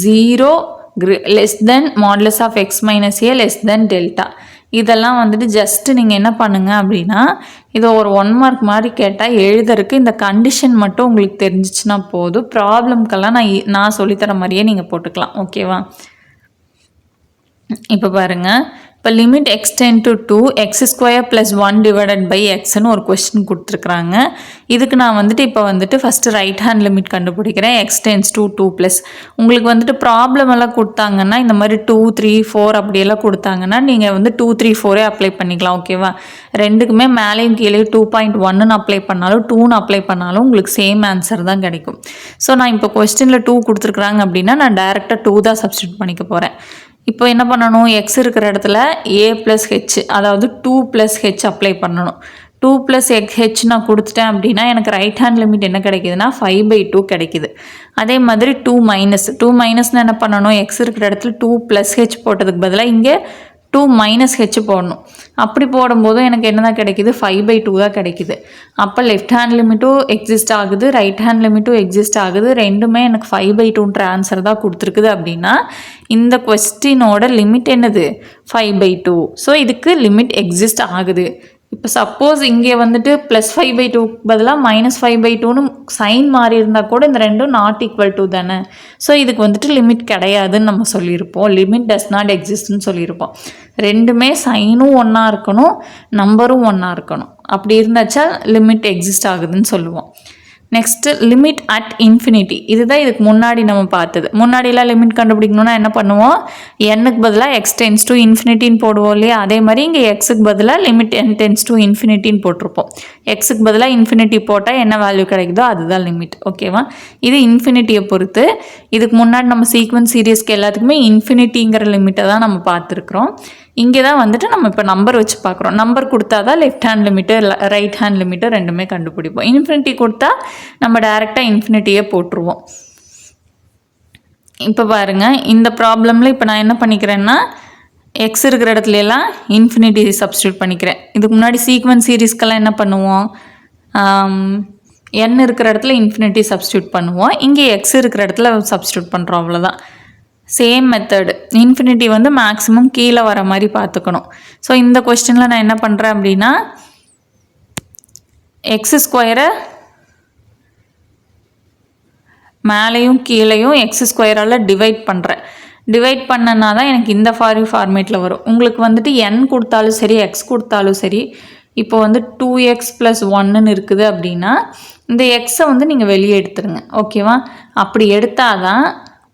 A: 0 less than modulus of X minus a less than delta. இதெல்லாம் வந்துட்டு ஜஸ்ட்டு நீங்கள் என்ன பண்ணுங்கள் அப்படின்னா இதை ஒரு 1 மார்க் மாதிரி கேட்டால் எழுதுறதுக்கு இந்த கண்டிஷன் மட்டும் உங்களுக்கு தெரிஞ்சிச்சுன்னா போதும். ப்ராப்ளம்க்கெல்லாம் நான் சொல்லித்தர மாதிரியே நீங்கள் போட்டுக்கலாம். ஓகேவா? இப்போ பாருங்கள், இப்போ limit x tend to 2 x square plus 1 divided by எக்ஸ்னு ஒரு கொஸ்டின் கொடுத்துருக்குறாங்க. இதுக்கு நான் வந்துட்டு ஃபஸ்ட்டு ரைட் ஹேண்ட் லிமிட் கண்டுபிடிக்கிறேன். எக்ஸ் டென்ஸ் டு 2 ப்ளஸ் உங்களுக்கு வந்துட்டு ப்ராப்ளம் எல்லாம் கொடுத்தாங்கன்னா இந்த மாதிரி 2 3 4 அப்படியெல்லாம் கொடுத்தாங்கன்னா நீங்கள் 2 3 4 அப்ளை பண்ணிக்கலாம். ஓகேவா? ரெண்டுக்குமே மேலேயும் கீழே 2.1ன்னு அப்ளை பண்ணாலும் 2ன்னு அப்ளை பண்ணாலும் உங்களுக்கு சேம் ஆன்சர் தான் கிடைக்கும். ஸோ நான் இப்போ கொஸ்டினில் 2 கொடுத்துருக்குறாங்க அப்படின்னா நான் டேரெக்டாக 2 தான் சப்ஸ்டியூட் பண்ணிக்க போகிறேன். இப்போ என்ன பண்ணணும், எக்ஸ் இருக்கிற இடத்துல ஏ ப்ளஸ் ஹெச், அதாவது 2 ப்ளஸ் ஹெச் அப்ளை பண்ணணும். 2 ப்ளஸ் ஹெச் நான் கொடுத்துட்டேன் அப்படின்னா எனக்கு ரைட் ஹேண்ட் லிமிட் என்ன கிடைக்குதுன்னா 5/2 கிடைக்குது. அதே மாதிரி 2 மைனஸ்னால் என்ன பண்ணணும், எக்ஸ் இருக்கிற இடத்துல 2 ப்ளஸ் ஹெச் போட்டதுக்கு பதிலாக இங்கே 2 மைனஸ் ஹெச் போடணும். அப்படி போடும்போதும் எனக்கு என்ன தான் கிடைக்குது, 5/2 தான் கிடைக்குது. அப்போ லெஃப்ட் ஹேண்ட் லிமிட்டும் எக்ஸிஸ்ட் ஆகுது, ரைட் ஹேண்ட் லிமிட்டும் எக்ஸிஸ்ட் ஆகுது. ரெண்டுமே எனக்கு 5/2ன்ற ஆன்சர் தான் கொடுத்துருக்குது. அப்படின்னா இந்த கொஸ்டினோட லிமிட் என்னது, 5/2. ஸோ இதுக்கு லிமிட் எக்ஸிஸ்ட் ஆகுது. இப்போ சப்போஸ் இங்கே ப்ளஸ் 5/2 பதிலாக -5/2ன்னு சைன் மாறி இருந்தால் கூட இந்த ரெண்டும் நாட் ஈக்குவல் டு தானே. ஸோ இதுக்கு லிமிட் கிடையாதுன்னு நம்ம சொல்லியிருப்போம். லிமிட் டஸ் நாட் எக்ஸிஸ்ட்னு சொல்லியிருப்போம். ரெண்டுமே சைனும் ஒன்றா இருக்கணும், நம்பரும் ஒன்றா இருக்கணும். அப்படி இருந்தாச்சா லிமிட் எக்ஸிஸ்ட் ஆகுதுன்னு சொல்லுவோம். Next limit at infinity. இதுதான் இதுக்கு முன்னாடி நம்ம பார்த்தது. முன்னாடிலாம் லிமிட் கண்டுபிடிக்கணும்னா என்ன பண்ணுவோம், எண்ணுக்கு பதிலாக எக்ஸ் டென்ஸ் டு இன்ஃபினிட்டின்னு போடுவோம் இல்லையா? அதே மாதிரி இங்கே எக்ஸுக்கு பதிலாக லிமிட் என் டென்ஸ் டு இன்ஃபினிட்டின்னு போட்டிருப்போம். எக்ஸுக்கு பதிலாக இன்ஃபினிட்டி போட்டால் என்ன வேல்யூ கிடைக்குதோ அதுதான் லிமிட். ஓகேவா? இது இன்ஃபினிட்டியை பொறுத்து. இதுக்கு முன்னாடி நம்ம சீக்வன்ஸ் சீரியஸ்க்கு எல்லாத்துக்குமே இன்ஃபினிட்டிங்கிற லிமிட்டை தான் நம்ம பார்த்துருக்குறோம். இங்கே தான் நம்ம இப்போ நம்பர் வச்சு பார்க்குறோம். நம்பர் கொடுத்தா தான் left hand limit right hand limit ரெண்டுமே கண்டுபிடிப்போம். இன்ஃபினிட்டி கொடுத்தா நம்ம டைரெக்டாக இன்ஃபினிட்டியே போட்டுருவோம். இப்போ பாருங்கள், இந்த ப்ராப்ளமில் இப்போ நான் என்ன பண்ணிக்கிறேன்னா எக்ஸ் இருக்கிற இடத்துல எல்லாம் இன்ஃபினிட்டி சப்ஸ்டியூட் பண்ணிக்கிறேன். இதுக்கு முன்னாடி சீக்வன்ஸ் சீரீஸ்க்கெல்லாம் என்ன பண்ணுவோம், என் இருக்கிற இடத்துல இன்ஃபினிட்டி சப்ஸ்டியூட் பண்ணுவோம். இங்கே எக்ஸ் இருக்கிற இடத்துல சப்ஸ்டியூட் பண்ணுறோம், அவ்வளோதான். Same method. இன்ஃபினிட்டி மேக்ஸிமம் கீழே வர மாதிரி பார்த்துக்கணும். ஸோ இந்த கொஸ்டினில் நான் என்ன பண்ணுறேன் அப்படின்னா எக்ஸ் ஸ்கொயரை மேலேயும் கீழேயும் எக்ஸ் ஸ்கொயரால் டிவைட் பண்ணுறேன். டிவைட் பண்ணனா தான் எனக்கு இந்த ஃபார்மேட்டில் வரும். உங்களுக்கு என் கொடுத்தாலும் சரி எக்ஸ் கொடுத்தாலும் சரி, இப்போ 2x + 1ன்னு இருக்குது அப்படின்னா இந்த எக்ஸை நீங்கள் வெளியே எடுத்துருங்க. ஓகேவா? அப்படி எடுத்தால் தான்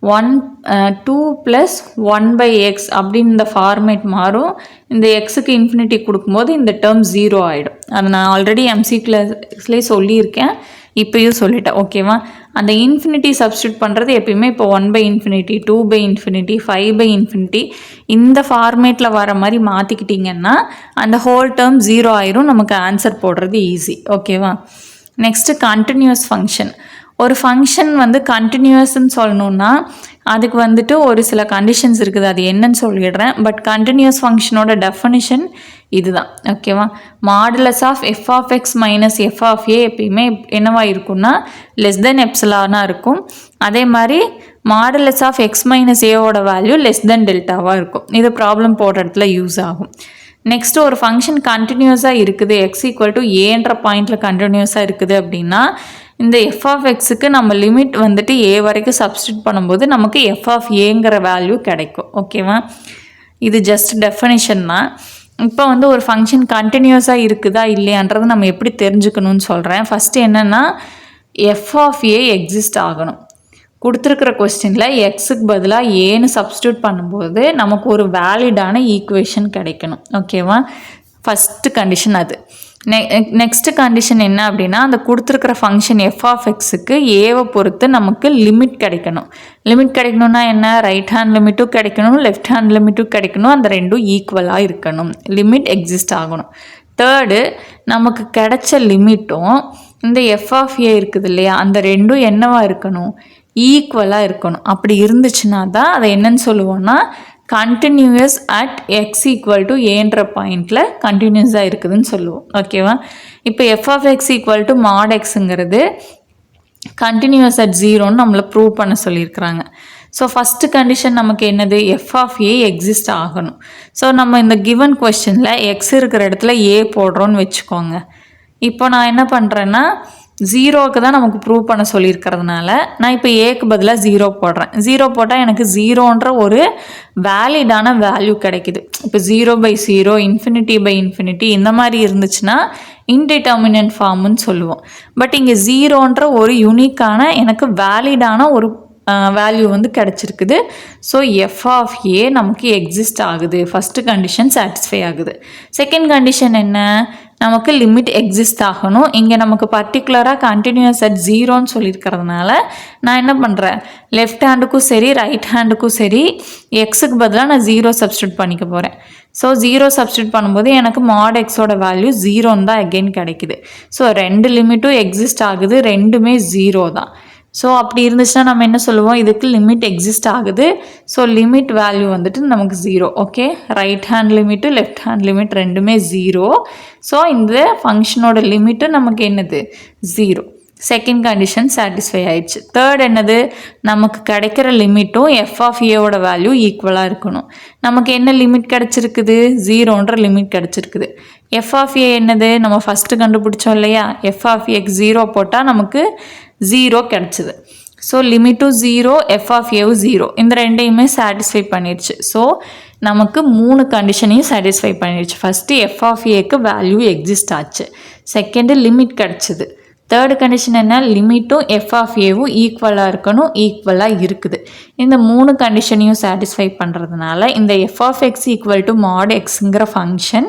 A: 2 + 1/x அப்படின்னு இந்த ஃபார்மேட் மாறும். இந்த எக்ஸுக்கு இன்ஃபினிட்டி கொடுக்கும்போது இந்த டேர்ம் 0 ஆகிடும். அதை நான் ஆல்ரெடி எம்சி கிளாஸ்லேயே சொல்லியிருக்கேன், இப்போயும் சொல்லிட்டேன். ஓகேவா? அந்த இன்ஃபினிட்டி சப்ஸ்டியூட் பண்ணுறது எப்பயுமே இப்போ 1/∞, 2/∞, 5/∞, இந்த ஃபார்மேட்டில் வர மாதிரி மாற்றிக்கிட்டிங்கன்னா அந்த ஹோல் டேர்ம் 0 ஆயிரும். நமக்கு ஆன்சர் போடுறது ஈஸி. ஓகேவா? Next continuous function. ஒரு ஃபங்க்ஷன் கண்டினியூஸ்ன்னு சொல்லணுன்னா அதுக்கு ஒரு சில கண்டிஷன்ஸ் இருக்குது. அது என்னன்னு சொல்லிடுறேன். பட் கண்டினியூஸ் ஃபங்க்ஷனோட டெஃபனிஷன் இதுதான். ஓகேவா? மாடுலஸ் ஆஃப் f(x - f) எப்பயுமே என்னவா இருக்கும்னா < இருக்கும். அதே மாதிரி modulus of x - a value Δ இருக்கும். இது ப்ராப்ளம் போடுற இடத்துல யூஸ் ஆகும். நெக்ஸ்ட்டு ஒரு ஃபங்க்ஷன் கண்டினியூஸாக இருக்குது, x = aன்ற பாயிண்டில் கண்டினியூஸாக இருக்குது அப்படின்னா இந்த f(x)க்கு நம்ம லிமிட் a வரைக்கும் சப்ஸ்டியூட் பண்ணும்போது நமக்கு f(a)ங்கிற வேல்யூ கிடைக்கும். ஓகேவா? இது ஜஸ்ட் டெஃபனிஷன் தான். இப்போ ஒரு ஃபங்க்ஷன் கண்டினியூஸாக இருக்குதா இல்லையான்றது நம்ம எப்படி தெரிஞ்சுக்கணும்னு சொல்கிறேன். ஃபஸ்ட்டு என்னென்னா f(a) எக்ஸிஸ்ட் ஆகணும். கொடுத்துருக்கிற கொஸ்டினில் எக்ஸுக்கு பதிலாக ஏன்னு சப்ஸ்டியூட் பண்ணும்போது நமக்கு ஒரு வேலிடான ஈக்குவேஷன் கிடைக்கணும். ஓகேவா? ஃபஸ்ட்டு கண்டிஷன் அது. நெக்ஸ்ட்டு கண்டிஷன் என்ன அப்படின்னா அந்த கொடுத்துருக்கிற ஃபங்க்ஷன் f(x)க்கு ஏவை பொறுத்து நமக்கு லிமிட் கிடைக்கணும். லிமிட் கிடைக்கணும்னா என்ன, ரைட் ஹேண்ட் லிமிட்டும் கிடைக்கணும், லெஃப்ட் ஹேண்ட் லிமிட்டும் கிடைக்கணும். அந்த ரெண்டும் ஈக்குவலாக இருக்கணும். லிமிட் எக்ஸிஸ்ட் ஆகணும். தேர்டு, நமக்கு கிடைச்ச லிமிட்டும் இந்த f(a) இருக்குது இல்லையா, அந்த ரெண்டும் என்னவா இருக்கணும், ஈக்குவலாக இருக்கணும். அப்படி இருந்துச்சுன்னா தான் அதை என்னன்னு சொல்லுவோம்னா கண்டினியூஸ் அட் x = aன்ற பாயிண்டில் கண்டினியூஸாக இருக்குதுன்னு சொல்லுவோம். ஓகேவா? இப்போ f(x = mod x)ங்கிறது கண்டினியூஸ் அட் 0ன்னு நம்மளை ப்ரூவ் பண்ண சொல்லியிருக்கிறாங்க. ஸோ ஃபஸ்ட்டு கண்டிஷன் நமக்கு என்னது, f(a) எக்ஸிஸ்ட் ஆகணும். ஸோ நம்ம இந்த கிவன் கொஸ்டினில் x இருக்கிற இடத்துல a போடுறோன்னு வச்சுக்கோங்க. இப்போ நான் என்ன பண்ணுறேன்னா, ஜீரோவுக்கு தான் நமக்கு ப்ரூவ் பண்ண சொல்லியிருக்கிறதுனால நான் இப்போ ஏக்கு பதிலாக 0 போடுறேன். 0 போட்டால் எனக்கு 0ன்ற ஒரு வேலிடான வேல்யூ கிடைக்குது. இப்போ 0/0, ∞/∞ இந்த மாதிரி இருந்துச்சுன்னா இன்டிட்டர்மினன்ட் ஃபார்ம்னு சொல்லுவோம். பட் இங்கே 0ன்ற ஒரு யூனிக்கான எனக்கு வேலிடான ஒரு வேல்யூ வந்து கிடச்சிருக்குது. ஸோ எஃப் ஆஃப் ஏ நமக்கு எக்ஸிஸ்ட் ஆகுது. ஃபஸ்ட்டு கண்டிஷன் சாட்டிஸ்ஃபை ஆகுது. செகண்ட் கண்டிஷன் என்ன, நமக்கு லிமிட் எக்ஸிஸ்ட் ஆகணும். இங்கே நமக்கு பர்டிகுலராக கண்டினியூஸ் அட் 0ன்னு சொல்லியிருக்கிறதுனால நான் என்ன பண்ணுறேன், லெஃப்ட் ஹேண்டுக்கும் சரி ரைட் ஹேண்டுக்கும் சரி எக்ஸுக்கு பதிலாக நான் 0 சப்ஸ்டியூட் பண்ணிக்க போகிறேன். ஸோ 0 சப்ஸ்டியூட் பண்ணும்போது எனக்கு மாட் எக்ஸோட வேல்யூ 0ன்னு தான் அகெயின் கிடைக்குது. ஸோ ரெண்டு லிமிட்டும் எக்ஸிஸ்ட் ஆகுது, ரெண்டுமே 0 தான். ஸோ அப்படி இருந்துச்சுன்னா நம்ம என்ன சொல்லுவோம், இதுக்கு லிமிட் எக்ஸிஸ்ட் ஆகுது. ஸோ லிமிட் வேல்யூ வந்துட்டு நமக்கு 0. Okay, right hand limit left hand limit ரெண்டுமே 0. ஸோ இந்த ஃபங்க்ஷனோட லிமிட்டு நமக்கு என்னது 0. செகண்ட் கண்டிஷன் சாட்டிஸ்ஃபை ஆயிடுச்சு. தேர்ட் என்னது, நமக்கு கிடைக்கிற லிமிட்டும் எஃப் ஆஃப் ஏவோட வேல்யூ ஈக்குவலாக இருக்கணும். நமக்கு என்ன லிமிட் கிடச்சிருக்குது, 0ன்ற லிமிட் கிடச்சிருக்குது. எஃப் ஆஃப் ஏ என்னது, நம்ம ஃபஸ்ட்டு கண்டுபிடிச்சோம் இல்லையா, எஃப் ஆஃப் ஏக்கு 0 போட்டால் நமக்கு 0 கிடச்சிது. ஸோ லிமிட்டும் 0, எஃப் ஆஃப் ஏவும் 0, இந்த ரெண்டையுமே சாட்டிஸ்ஃபை பண்ணிடுச்சு. ஸோ நமக்கு 3 கண்டிஷனையும் சாட்டிஸ்ஃபை பண்ணிடுச்சு. ஃபஸ்ட்டு எஃப் ஆஃப் ஏக்கு வேல்யூ எக்ஸிஸ்ட் ஆச்சு, செகண்டு லிமிட் கிடச்சிது, தேர்டு கண்டிஷன் என்ன, லிமிட்டும் எஃப் ஆஃப் ஏவும் ஈக்குவலாக இருக்கணும், ஈக்குவலாக இருக்குது. இந்த 3 கண்டிஷனையும் சாட்டிஸ்ஃபை பண்ணுறதுனால இந்த F of X equal to mod எக்ஸுங்கிற ஃபங்க்ஷன்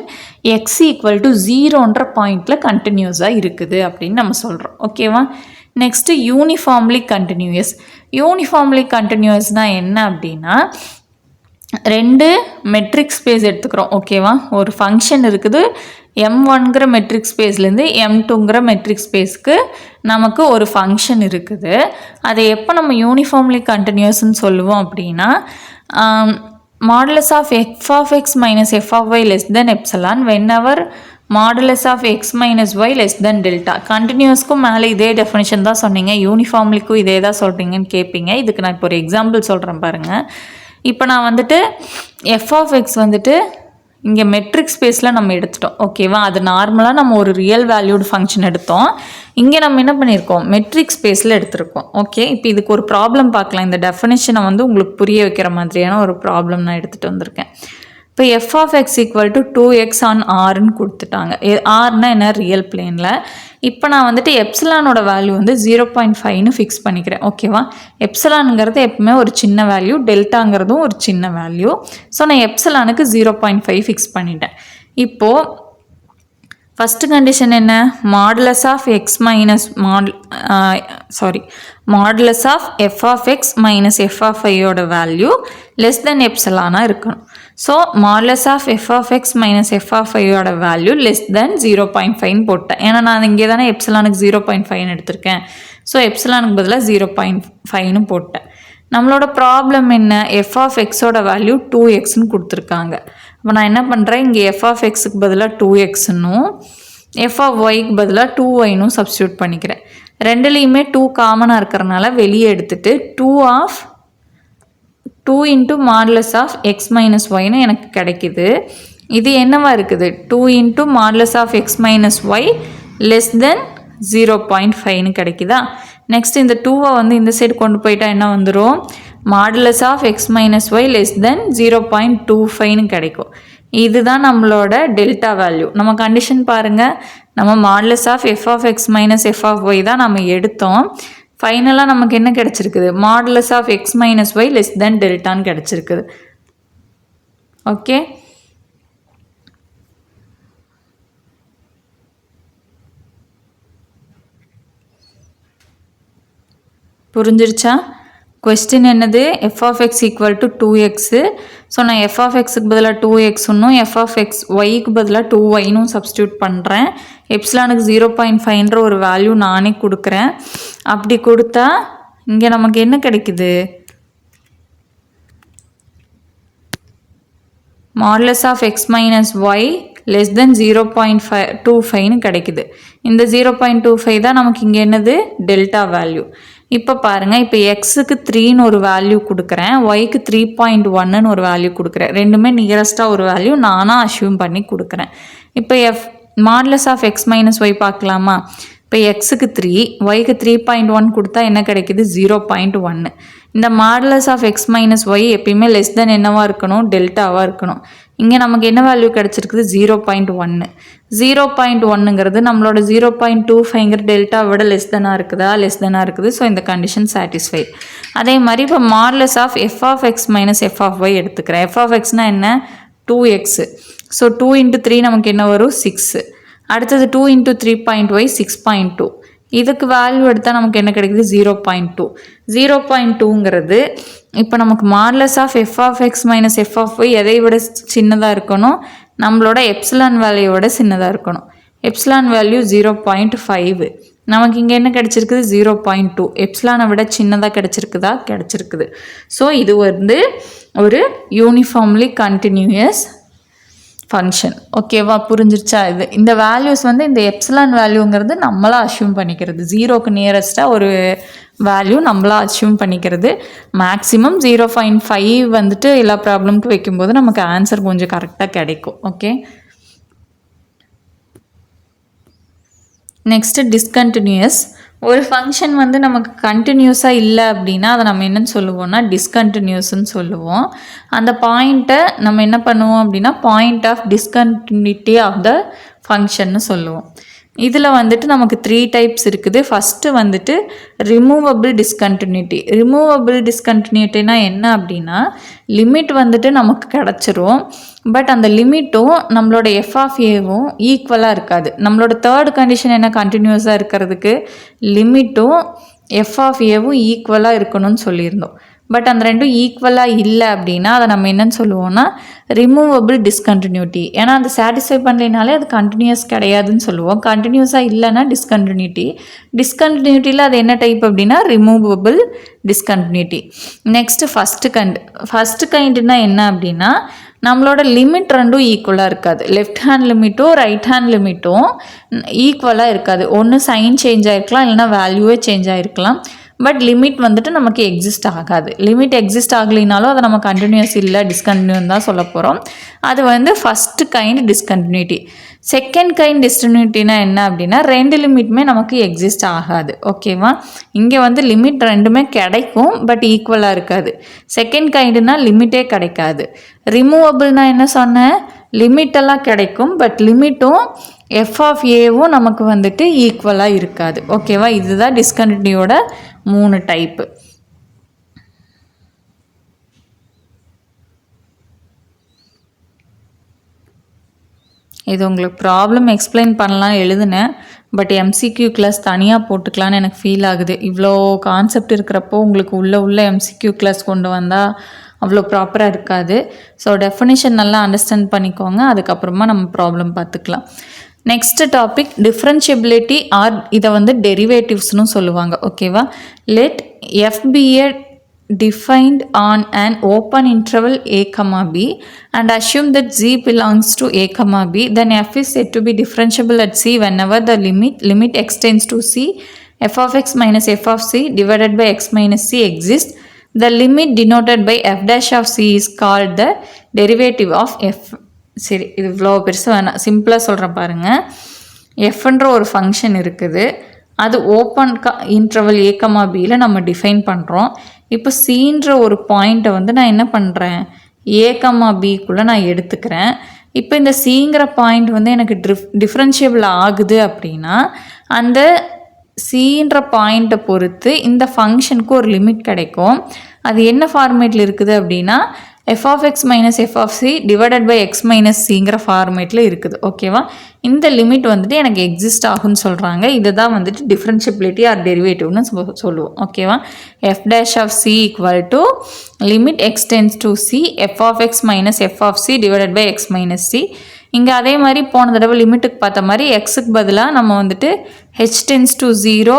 A: எக்ஸ் ஈக்குவல் டு 0ன்ற பாயிண்டில் கண்டினியூஸாக இருக்குது அப்படின்னு நம்ம சொல்கிறோம். ஓகேவா. நெக்ஸ்ட்டு யூனிஃபார்ம்லி கண்டினியூஸ். யூனிஃபார்ம்லி கண்டினியூஸ்னால் என்ன அப்படின்னா, ரெண்டு மெட்ரிக் ஸ்பேஸ் எடுத்துக்கிறோம். ஓகேவா, ஒரு ஃபங்க்ஷன் இருக்குது, M1ங்கிற மெட்ரிக் ஸ்பேஸ்லேருந்து M2ங்கிற மெட்ரிக் ஸ்பேஸ்க்கு நமக்கு ஒரு ஃபங்க்ஷன் இருக்குது. அதை எப்போ நம்ம யூனிஃபார்ம்லி கண்டினியூஸ்ன்னு சொல்லுவோம் அப்படின்னா, modulus of F of X minus F of Y less than epsilon whenever modulus of X minus Y less than delta. கண்டினியூஸ்க்கும் மேலே இதே டெஃபினேஷன் தான் சொன்னீங்க, யூனிஃபார்ம்லிக்கும் இதே தான் சொல்கிறீங்கன்னு கேட்பீங்க. இதுக்கு நான் இப்போ ஒரு எக்ஸாம்பிள் சொல்கிறேன் பாருங்கள். இப்போ நான் வந்துட்டு எஃப் ஆஃப் எக்ஸ் வந்துட்டு இங்கே மெட்ரிக் ஸ்பேஸில் நம்ம எடுத்துட்டோம். ஓகேவா, அது நார்மலாக நம்ம ஒரு ரியல் வேல்யூடு ஃபங்க்ஷன் எடுத்தோம். இங்கே நம்ம என்ன பண்ணியிருக்கோம், மெட்ரிக் ஸ்பேஸில் எடுத்திருக்கோம். ஓகே, இப்போ இதுக்கு ஒரு ப்ராப்ளம் பார்க்கலாம். இந்த டெஃபினேஷனை வந்து உங்களுக்கு புரிய வைக்கிற மாதிரியான ஒரு ப்ராப்ளம் நான் எடுத்துகிட்டு வந்திருக்கேன். இப்போ F of X equal to 2x on ஆர்ன்னு கொடுத்துட்டாங்க. ஆர்னா என்ன, ரியல் பிளேனில். இப்போ நான் வந்துட்டு எப்சிலானோட வேல்யூ வந்து 0.5ன்னு ஃபிக்ஸ் பண்ணிக்கிறேன். ஓகேவா, எப்சிலானுங்கிறது எப்பவுமே ஒரு சின்ன வேல்யூ, டெல்டாங்கிறதும் ஒரு சின்ன வேல்யூ. ஸோ நான் எப்சிலானுக்கு 0.5 ஃபிக்ஸ் பண்ணிட்டேன். இப்போது ஃபஸ்ட்டு கண்டிஷன் என்ன, modulus of X minus modulus of F of X minus F of ஐயோட வேல்யூ லெஸ் தென் எப்சிலானாக இருக்கணும். So modulus of F of X minus F of ஐயோட வேல்யூ லெஸ் தென் 0.5 போட்டேன். ஏன்னா நான் இங்கே தானே எப்சிலானுக்கு 0.5 எடுத்திருக்கேன். ஸோ எப்சிலானுக்கு பதிலாக 0.5ன்னு போட்டேன். நம்மளோட ப்ராப்ளம் என்ன, எஃப் ஆஃப் எக்ஸோட வேல்யூ 2xன்னு கொடுத்துருக்காங்க. அப்போ நான் என்ன பண்ணுறேன், இங்கே எஃப் ஆஃப் எக்ஸுக்கு பதிலாக 2xன்னும் எஃப் ஆஃப் ஒய்க்கு பதிலாக 2yன்னும் சப்ஸ்டியூட் பண்ணிக்கிறேன். ரெண்டுலேயுமே 2 காமனாக இருக்கிறனால வெளியே எடுத்துகிட்டு 2 into modulus of X minus ஒய்னு எனக்கு கிடைக்கிது. இது என்னவா இருக்குது, 2 into modulus of X minus Y less than 0.5ன்னு கிடைக்குதா. நெக்ஸ்ட் இந்த 2வை வந்து இந்த சைடு கொண்டு போயிட்டா என்ன வந்துடும், modulus of X minus Y less than 0.25ன்னு கிடைக்கும். இதுதான் நம்மளோட டெல்டா வேல்யூ. நம்ம கண்டிஷன் பாருங்கள், நம்ம modulus of F of X minus F of Y தான் நம்ம எடுத்தோம். ஃபைனலாக நமக்கு என்ன கிடச்சிருக்குது, modulus of X minus Y less than டெல்டான்னு கிடச்சிருக்குது. ஓகே, புரிஞ்சிருச்சா? கொஸ்டின் என்னது, F of X equal to 2x. So நான் எஃப் ஆஃப் எக்ஸுக்கு பதிலாக 2xன்னும் எஃப் ஆஃப் எக்ஸ் ஒய்க்கு பதிலாக 2yன்னும் சப்ஸ்டியூட் பண்ணுறேன். எப்சிலானுக்கு 0.5ன்ற ஒரு வேல்யூ நானே கொடுக்குறேன். அப்படி கொடுத்தா இங்கே நமக்கு என்ன கிடைக்குது, modulus of X minus Y less than 0.25ன்னு கிடைக்குது. இந்த 0.25 தான் நமக்கு இங்கே என்னது, டெல்டா வேல்யூ. இப்போ பாருங்கள், இப்போ எக்ஸுக்கு 3ன்னு ஒரு வேல்யூ கொடுக்குறேன், ஒய்க்கு 3.1ன்னு ஒரு வேல்யூ கொடுக்குறேன். ரெண்டுமே நியரஸ்ட்டாக ஒரு வேல்யூ நானாக அஷ்யூம் பண்ணி கொடுக்குறேன். இப்போ modulus of X minus y பார்க்கலாமா? இப்போ எக்ஸுக்கு 3, ஒய்க்கு 3.1 கொடுத்தா என்ன கிடைக்குது? 0.1. இந்த modulus of X minus y எப்பயுமே லெஸ் தென் என்னவாக இருக்கணும்? டெல்டாவாக இருக்கணும். இங்கே நமக்கு என்ன வேல்யூ கிடச்சிருக்குது? 0.1. 0.1ங்கிறது நம்மளோட 0.25ங்கிற டெல்டா விட லெஸ் தெனாக இருக்குதா? லெஸ் தெனாக இருக்குது. ஸோ இந்த கண்டிஷன் சாட்டிஸ்ஃபைட். அதே மாதிரி இப்போ modulus of F of X minus F of y எடுத்துக்கிறேன். எஃப் ஆஃப் எக்ஸ்னால் என்ன? 2x. ஸோ 2 × 3 நமக்கு என்ன வரும்? 6. அடுத்தது 2 × 3.y 6.2. இதுக்கு வேல்யூ எடுத்தால் நமக்கு என்ன கிடைக்குது? 0.2. 0.2ங்கிறது இப்போ நமக்கு modulus of F of X minus F of y எதை விட சின்னதாக இருக்கணும்? நம்மளோட எப்சிலான் வேல்யூவோட சின்னதாக இருக்கணும். Epsilon value 0.5. நமக்கு இங்கே என்ன கிடச்சிருக்குது? 0.2. எப்சிலானை விட சின்னதாக கிடச்சிருக்குதா? கிடச்சிருக்குது. ஸோ இது வந்து ஒரு யூனிஃபார்ம்லி கண்டினியூயஸ் ஃபங்க்ஷன். ஓகேவா? புரிஞ்சிருச்சா? இது இந்த வேல்யூஸ் வந்து இந்த எப்சிலான் வேல்யூங்கிறது நம்மளாக அஷ்யூம் பண்ணிக்கிறது. 0க்கு நியரஸ்ட்டாக ஒரு வேல்யூ நம்மளாக அஷ்யூம் பண்ணிக்கிறது. மேக்ஸிமம் 0.5 வந்துட்டு எல்லா ப்ராப்ளம்க்கு வைக்கும்போது நமக்கு ஆன்சர் கொஞ்சம் கரெக்டாக கிடைக்கும். Okay, next discontinues. ஒரு ஃபங்க்ஷன் வந்து நமக்கு கண்டினியூஸாக இல்லை அப்படின்னா அதை நம்ம என்னன்னு சொல்லுவோம்னா டிஸ்கண்டினியூஸ்ன்னு சொல்லுவோம். அந்த பாயிண்ட்டை நம்ம என்ன பண்ணுவோம் அப்படின்னா point of discontinuity of the ஃபங்க்ஷன்னு சொல்லுவோம். இதில் வந்துட்டு நமக்கு 3 டைப்ஸ் இருக்குது. ஃபஸ்ட்டு வந்துட்டு ரிமூவபிள் டிஸ்கண்டினியூட்டி. ரிமூவபிள் டிஸ்கண்டினியூட்டினா என்ன அப்படின்னா லிமிட் வந்துட்டு நமக்கு கிடச்சிரும். பட் அந்த லிமிட்டும் நம்மளோட எஃப் ஆஃப் ஏவும் ஈக்குவலாக இருக்காது. நம்மளோட தேர்ட் கண்டிஷன் என்ன? கண்டினியூஸாக இருக்கிறதுக்கு லிமிட்டும் எஃப் ஆஃப் ஏவும் ஈக்குவலாக இருக்கணும்னு சொல்லியிருந்தோம். பட் அந்த ரெண்டும் ஈக்குவலாக இல்லை அப்படின்னா அதை நம்ம என்னன்னு சொல்லுவோம்னா ரிமூவபிள் டிஸ்கண்டினியூட்டி. ஏன்னா அது சாட்டிஸ்ஃபை பண்ணலைனாலே அது கண்டினியூஸ் கிடையாதுன்னு சொல்லுவோம். கண்டினியூஸாக இல்லைன்னா டிஸ்கண்டினியூட்டி. டிஸ்கண்டினியூட்டியில் அது என்ன டைப் அப்படின்னா ரிமூவபிள் டிஸ்கண்டினியூட்டி. நெக்ஸ்ட்டு ஃபஸ்ட்டு கைண்டுனா என்ன அப்படின்னா நம்மளோட லிமிட் ரெண்டும் ஈக்குவலாக இருக்காது. லெஃப்ட் ஹேண்ட் லிமிட்டும் ரைட் ஹேண்ட் லிமிட்டும் ஈக்குவலாக இருக்காது. ஒன்று சைன் சேஞ்ச் ஆகிருக்கலாம், இல்லைனா வேல்யூவே சேஞ்ச் ஆகிருக்கலாம். பட் லிமிட் வந்துட்டு நமக்கு எக்ஸிஸ்ட் ஆகாது. லிமிட் எக்ஸிஸ்ட் ஆகலினாலும் அதை நம்ம கண்டினியூஸ் இல்லை டிஸ்கண்டினியூன்னு தான் சொல்ல போகிறோம். அது வந்து first kind discontinuity. Second kind டிஸ்கண்டினியூட்டினா என்ன அப்படின்னா ரெண்டு லிமிட்டுமே நமக்கு எக்ஸிஸ்ட் ஆகாது. ஓகேவா? இங்கே வந்து லிமிட் ரெண்டுமே கிடைக்கும், பட் ஈக்குவலாக இருக்காது. செகண்ட் கைண்டுனா லிமிட்டே கிடைக்காது. ரிமூவபிள்னா என்ன சொன்னேன்? லிமிட்டெல்லாம் கிடைக்கும், பட் லிமிட்டும் எஃப் ஆஃப் ஏவும் நமக்கு வந்துட்டு ஈக்குவலாக இருக்காது. ஓகேவா? இதுதான் டிஸ்கண்டினியூவோட 3 டைப்பு. இது உங்களுக்கு ப்ராப்ளம் எக்ஸ்பிளைன் பண்ணலாம் எழுதுனேன். பட் எம்சிக்யூ கிளாஸ் தனியாக போட்டுக்கலான்னு எனக்கு ஃபீல் ஆகுது. இவ்வளோ கான்செப்ட் இருக்கிறப்போ உங்களுக்கு உள்ள எம்சிக்யூ கிளாஸ் கொண்டு வந்தால் அவ்வளோ ப்ராப்பராக இருக்காது. ஸோ டெஃபினிஷன் நல்லா அண்டர்ஸ்டாண்ட் பண்ணிக்கோங்க. அதுக்கப்புறமா நம்ம ப்ராப்ளம் பார்த்துக்கலாம். நெக்ஸ்ட் டாபிக் டிஃப்ரென்ஷியபிலிட்டி ஆர் இதை வந்து டெரிவேட்டிவ்ஸ்னு சொல்லுவாங்க. ஓகேவா? Let F B a defined on an open interval a comma b and assume that z belongs to a comma b, then f is said to be differentiable at c whenever the limit extends to c f of x minus f of c divided by x minus c exists. The limit denoted by f dash of c is called the derivative of f. சரி, இது இவ்வளோ பெருசு வேணாம், சிம்பிளாக சொல்கிறேன் பாருங்கள். எஃப்ன்ற ஒரு ஃபங்க்ஷன் இருக்குது. அது ஓப்பன் இன்டர்வல் ஏ கமா பியில் நம்ம டிஃபைன் பண்ணுறோம். இப்போ சீன்ற ஒரு பாயிண்ட்டை வந்து நான் என்ன பண்ணுறேன்? ஏ கமா பிக்குள்ளே நான் எடுத்துக்கிறேன். இப்போ இந்த சிங்கிற பாயிண்ட் வந்து எனக்கு டிஃப்ரென்ஷியபிள் ஆகுது அப்படின்னா அந்த சீன்ற பாயிண்ட்டை பொறுத்து இந்த ஃபங்க்ஷனுக்கு ஒரு லிமிட் கிடைக்கும். அது என்ன ஃபார்மேட்டில் இருக்குது அப்படின்னா f of x minus f of c divided by x minus cங்கிற ஃபார்மேட்டில் இருக்குது. ஓகேவா? இந்த லிமிட் வந்துட்டு எனக்கு எக்ஸிஸ்ட் ஆகும்னு சொல்கிறாங்க. இதுதான் வந்துட்டு டிஃப்ரென்ஷியபிலிட்டி ஆர் டெரிவேட்டிவ்னு சொல்லுவோம். ஓகேவா? f dash of c equal to limit x tends to c f of x minus f of c divided by x minus c. இங்கே அதே மாதிரி போன தடவை லிமிட்டுக்கு பார்த்த மாதிரி எக்ஸுக்கு பதிலாக நம்ம வந்துட்டு H tends to 0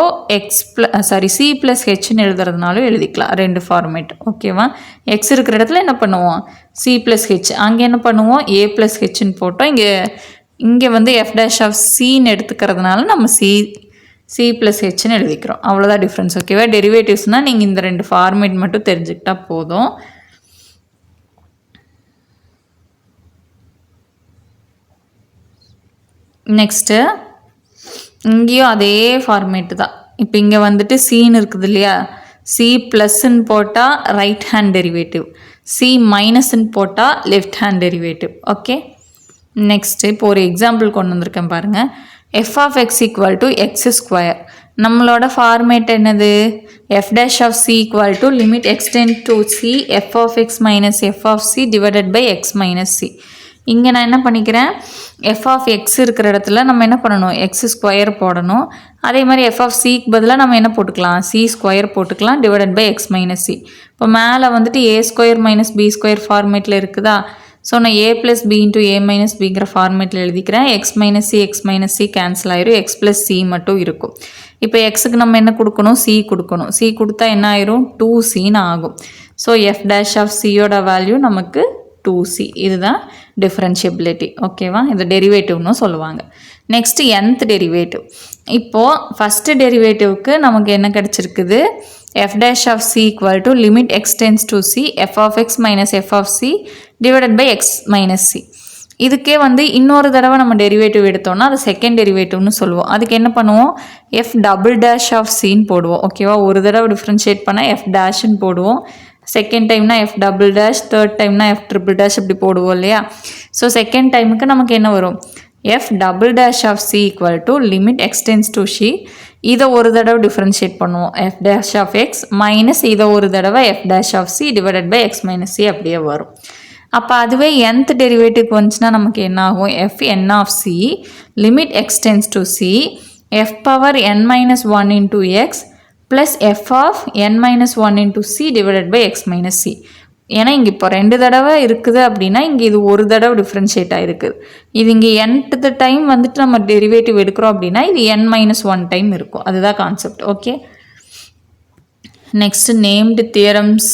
A: C plus ஹெச்னு எழுதுறதுனாலும் எழுதிக்கலாம். ரெண்டு ஃபார்மேட். ஓகேவா? எக்ஸ் இருக்கிற இடத்துல என்ன பண்ணுவோம்? C plus H. அங்கே என்ன பண்ணுவோம்? ஏ ப்ளஸ் ஹெச்னு போட்டோம். இங்கே வந்து எஃப் டேஷ் ஆஃப் சின்னு எடுத்துக்கிறதுனால நம்ம சி ப்ளஸ் ஹெச்னு எழுதிக்கிறோம். அவ்வளோதான் டிஃப்ரென்ஸ். ஓகேவா? டெரிவேட்டிவ்ஸ்னால் நீங்கள் இந்த ரெண்டு ஃபார்மேட் மட்டும் தெரிஞ்சுக்கிட்டால் போதும். நெக்ஸ்ட்டு இங்கேயும் அதே ஃபார்மேட்டு தான். இப்போ இங்கே வந்துட்டு சீன்னு இருக்குது இல்லையா, சி ப்ளஸ்ன்னு போட்டால் ரைட் ஹேண்ட் டெரிவேட்டிவ், சி மைனஸ்ன்னு போட்டால் left hand derivative. Okay, next இப்போ ஒரு எக்ஸாம்பிள் கொண்டு வந்திருக்கேன் பாருங்கள். F of X equal to x square. நம்மளோட ஃபார்மேட் என்னது, f dash of C equal to limit x tends to C F of X minus F of C divided by X minus c. இங்கே நான் என்ன பண்ணிக்கிறேன், எஃப் ஆஃப் எக்ஸ் இருக்கிற இடத்துல நம்ம என்ன பண்ணணும், எக்ஸ் ஸ்கொயர் போடணும். அதே மாதிரி எஃப் ஆஃப் சிக்கு பதிலாக நம்ம என்ன போட்டுக்கலாம், சி ஸ்கொயர் போட்டுக்கலாம் divided by X minus c. இப்போ மேலே வந்துட்டு a square minus b square ஃபார்மேட்டில் இருக்குதா, ஸோ நான் a plus b into a minus பிங்கிற ஃபார்மேட்டில் எழுதிக்கிறேன். எக்ஸ் மைனஸ் சி கேன்சல் ஆயிரும், எக்ஸ் ப்ளஸ் சி மட்டும் இருக்கும். இப்போ எக்ஸுக்கு நம்ம என்ன கொடுக்கணும், சி கொடுக்கணும். சி கொடுத்தா என்ன ஆயிரும், 2cன்னு ஆகும். ஸோ எஃப் டேஷ் ஆஃப் சியோட வேல்யூ நமக்கு 2c. இதுதான் டிஃப்ரென்ஷியபிலிட்டி. ஓகேவா, இது டெரிவேட்டிவ்னு சொல்லுவாங்க. Next nth derivative. இப்போது ஃபஸ்ட்டு டெரிவேட்டிவ்க்கு நமக்கு என்ன கிடச்சிருக்குது, F dash of C equal to limit X tends to C F of X minus F of C divided by X minus C. இதுக்கே வந்து இன்னொரு தடவை நம்ம டெரிவேட்டிவ் எடுத்தோம்னா அது செகண்ட் டெரிவேட்டிவ்னு சொல்லுவோம். அதுக்கு என்ன பண்ணுவோம், எஃப் டபுள் டேஷ் ஆஃப் சின்னு போடுவோம். ஓகேவா, ஒரு தடவை டிஃப்ரென்ஷியேட் பண்ணால் எஃப் டேஷ்ன்னு போடுவோம், செகண்ட் டைம்னா எஃப் டபுள் டேஷ், தேர்ட் டைம்னா எஃப் ட்ரிபிள் டேஷ் இப்படி போடுவோம் இல்லையா. ஸோ செகண்ட் டைமுக்கு நமக்கு என்ன வரும், f double dash of C equal to limit X tends to c. இதை ஒரு தடவை டிஃப்ரென்ஷியேட் பண்ணுவோம், f dash of X minus இதை ஒரு தடவை f dash of C divided by X minus c அப்படியே வரும். அப்போ அதுவே nth டெரிவேட்டிவ்க்கு வந்துச்சுன்னா நமக்கு என்ன ஆகும், f n of c limit X tends to C f power n minus 1 into x plus f of n minus 1 into c divided by X minus c. ஏன்னா இங்கே இப்போ 2 தடவை இருக்குது அப்படின்னா இங்கே இது ஒரு தடவை டிஃப்ரென்ஷியேட் ஆகிருக்குது. இது இங்கே nth டைம் வந்துட்டு நம்ம டெரிவேட்டிவ் எடுக்கிறோம் அப்படின்னா இது n மைனஸ் 1 டைம் இருக்கும். அதுதான் concept. Okay, next named theorems.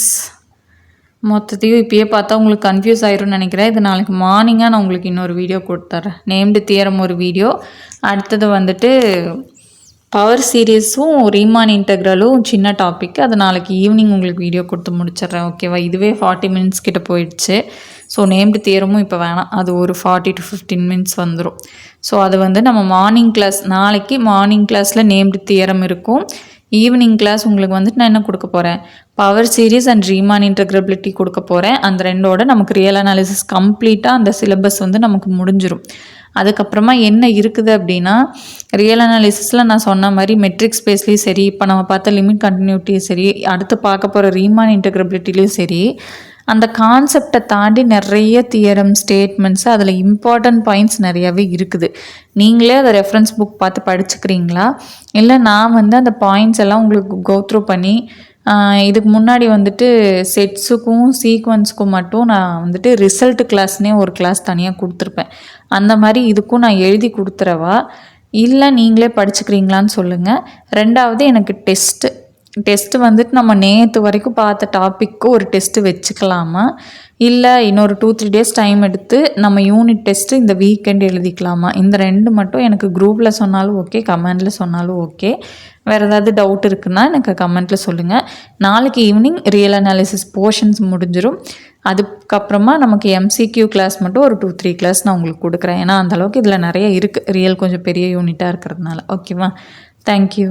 A: மொத்தத்தையும் இப்பயே பார்த்தா உங்களுக்கு கன்ஃபியூஸ் ஆயிரும்னு நினைக்கிறேன். இது நாளைக்கு மார்னிங்காக நான் உங்களுக்கு இன்னொரு வீடியோ கொடுத்துட்றேன். நேம்டு தியரம் ஒரு வீடியோ, அடுத்தது வந்துட்டு பவர் சீரீஸும் ரீமான் இன்டெக்ரலும் சின்ன டாபிக், அது நாளைக்கு ஈவினிங் உங்களுக்கு வீடியோ கொடுத்து முடிச்சிடுறேன். ஓகேவா, இதுவே 40 மினிட்ஸ் கிட்ட போயிடுச்சு. ஸோ நேம்டு தியரமும் இப்போ வேணாம், அது ஒரு 40 to 15 மினிட்ஸ் வந்துடும். ஸோ அது வந்து நம்ம மார்னிங் கிளாஸ், நாளைக்கு மார்னிங் கிளாஸில் நேம்டு தியரம் இருக்கும். ஈவினிங் கிளாஸ் உங்களுக்கு வந்துட்டு நான் என்ன கொடுக்க போகிறேன், பவர் சீரீஸ் அண்ட் ரீமான் இன்டெக்ரபிலிட்டி கொடுக்க போகிறேன். அந்த ரெண்டோட நமக்கு ரியல் அனாலிசிஸ் கம்ப்ளீட்டாக அந்த சிலபஸ் வந்து நமக்கு முடிஞ்சிடும். அதுக்கப்புறமா என்ன இருக்குது அப்படின்னா, ரியல் அனாலிசிஸில் நான் சொன்ன மாதிரி மெட்ரிக் ஸ்பேஸ்லேயும் சரி, இப்போ நம்ம பார்த்த லிமிட் கண்டினியூட்டியும் சரி, அடுத்து பார்க்க போகிற ரீமான் இன்டெக்ரபிலிட்டிலையும் சரி, அந்த கான்செப்டை தாண்டி நிறைய தியரம் ஸ்டேட்மெண்ட்ஸு, அதில் இம்பார்ட்டன்ட் பாயிண்ட்ஸ் நிறையாவே இருக்குது. நீங்களே அதை ரெஃபரன்ஸ் புக் பார்த்து படிச்சுக்கிறீங்களா, இல்லை நான் வந்து அந்த பாயிண்ட்ஸ் எல்லாம் உங்களுக்கு கோத்ரூ பண்ணி இதுக்கு முன்னாடி வந்துட்டு செட்ஸுக்கும் சீக்வன்ஸுக்கும் மட்டும் நான் வந்துட்டு ரிசல்ட் கிளாஸ்னே ஒரு கிளாஸ் தனியாக கொடுத்துருப்பேன். அந்த மாதிரி இதுக்கும் நான் எழுதி கொடுத்துறவா, இல்லை நீங்களே படிச்சுக்கிறீங்களான்னு சொல்லுங்கள். ரெண்டாவது எனக்கு டெஸ்ட்டு வந்துட்டு நம்ம நேற்று வரைக்கும் பார்த்த டாப்பிக்கு ஒரு டெஸ்ட்டு வச்சுக்கலாமா, இல்லை இன்னொரு 2-3 டேஸ் டைம் எடுத்து நம்ம யூனிட் டெஸ்ட்டு இந்த வீக்கெண்ட் எழுதிக்கலாமா, இந்த ரெண்டு மட்டும் எனக்கு குரூப்பில் சொன்னாலும் ஓகே, கமெண்டில் சொன்னாலும் ஓகே. வேறு ஏதாவது டவுட் இருக்குன்னா எனக்கு கமெண்ட்டில் சொல்லுங்கள். நாளைக்கு ஈவினிங் ரியல் அனாலிசிஸ் போர்ஷன்ஸ் முடிஞ்சிடும். அதுக்கப்புறமா நமக்கு MCQ கிளாஸ் மட்டும் ஒரு 2-3 கிளாஸ் நான் உங்களுக்கு கொடுக்குறேன். ஏன்னா அந்தளவுக்கு இதில் நிறைய இருக்குது, ரியல் கொஞ்சம் பெரிய யூனிட்டாக இருக்கிறதுனால. ஓகேவா, தேங்க்யூ.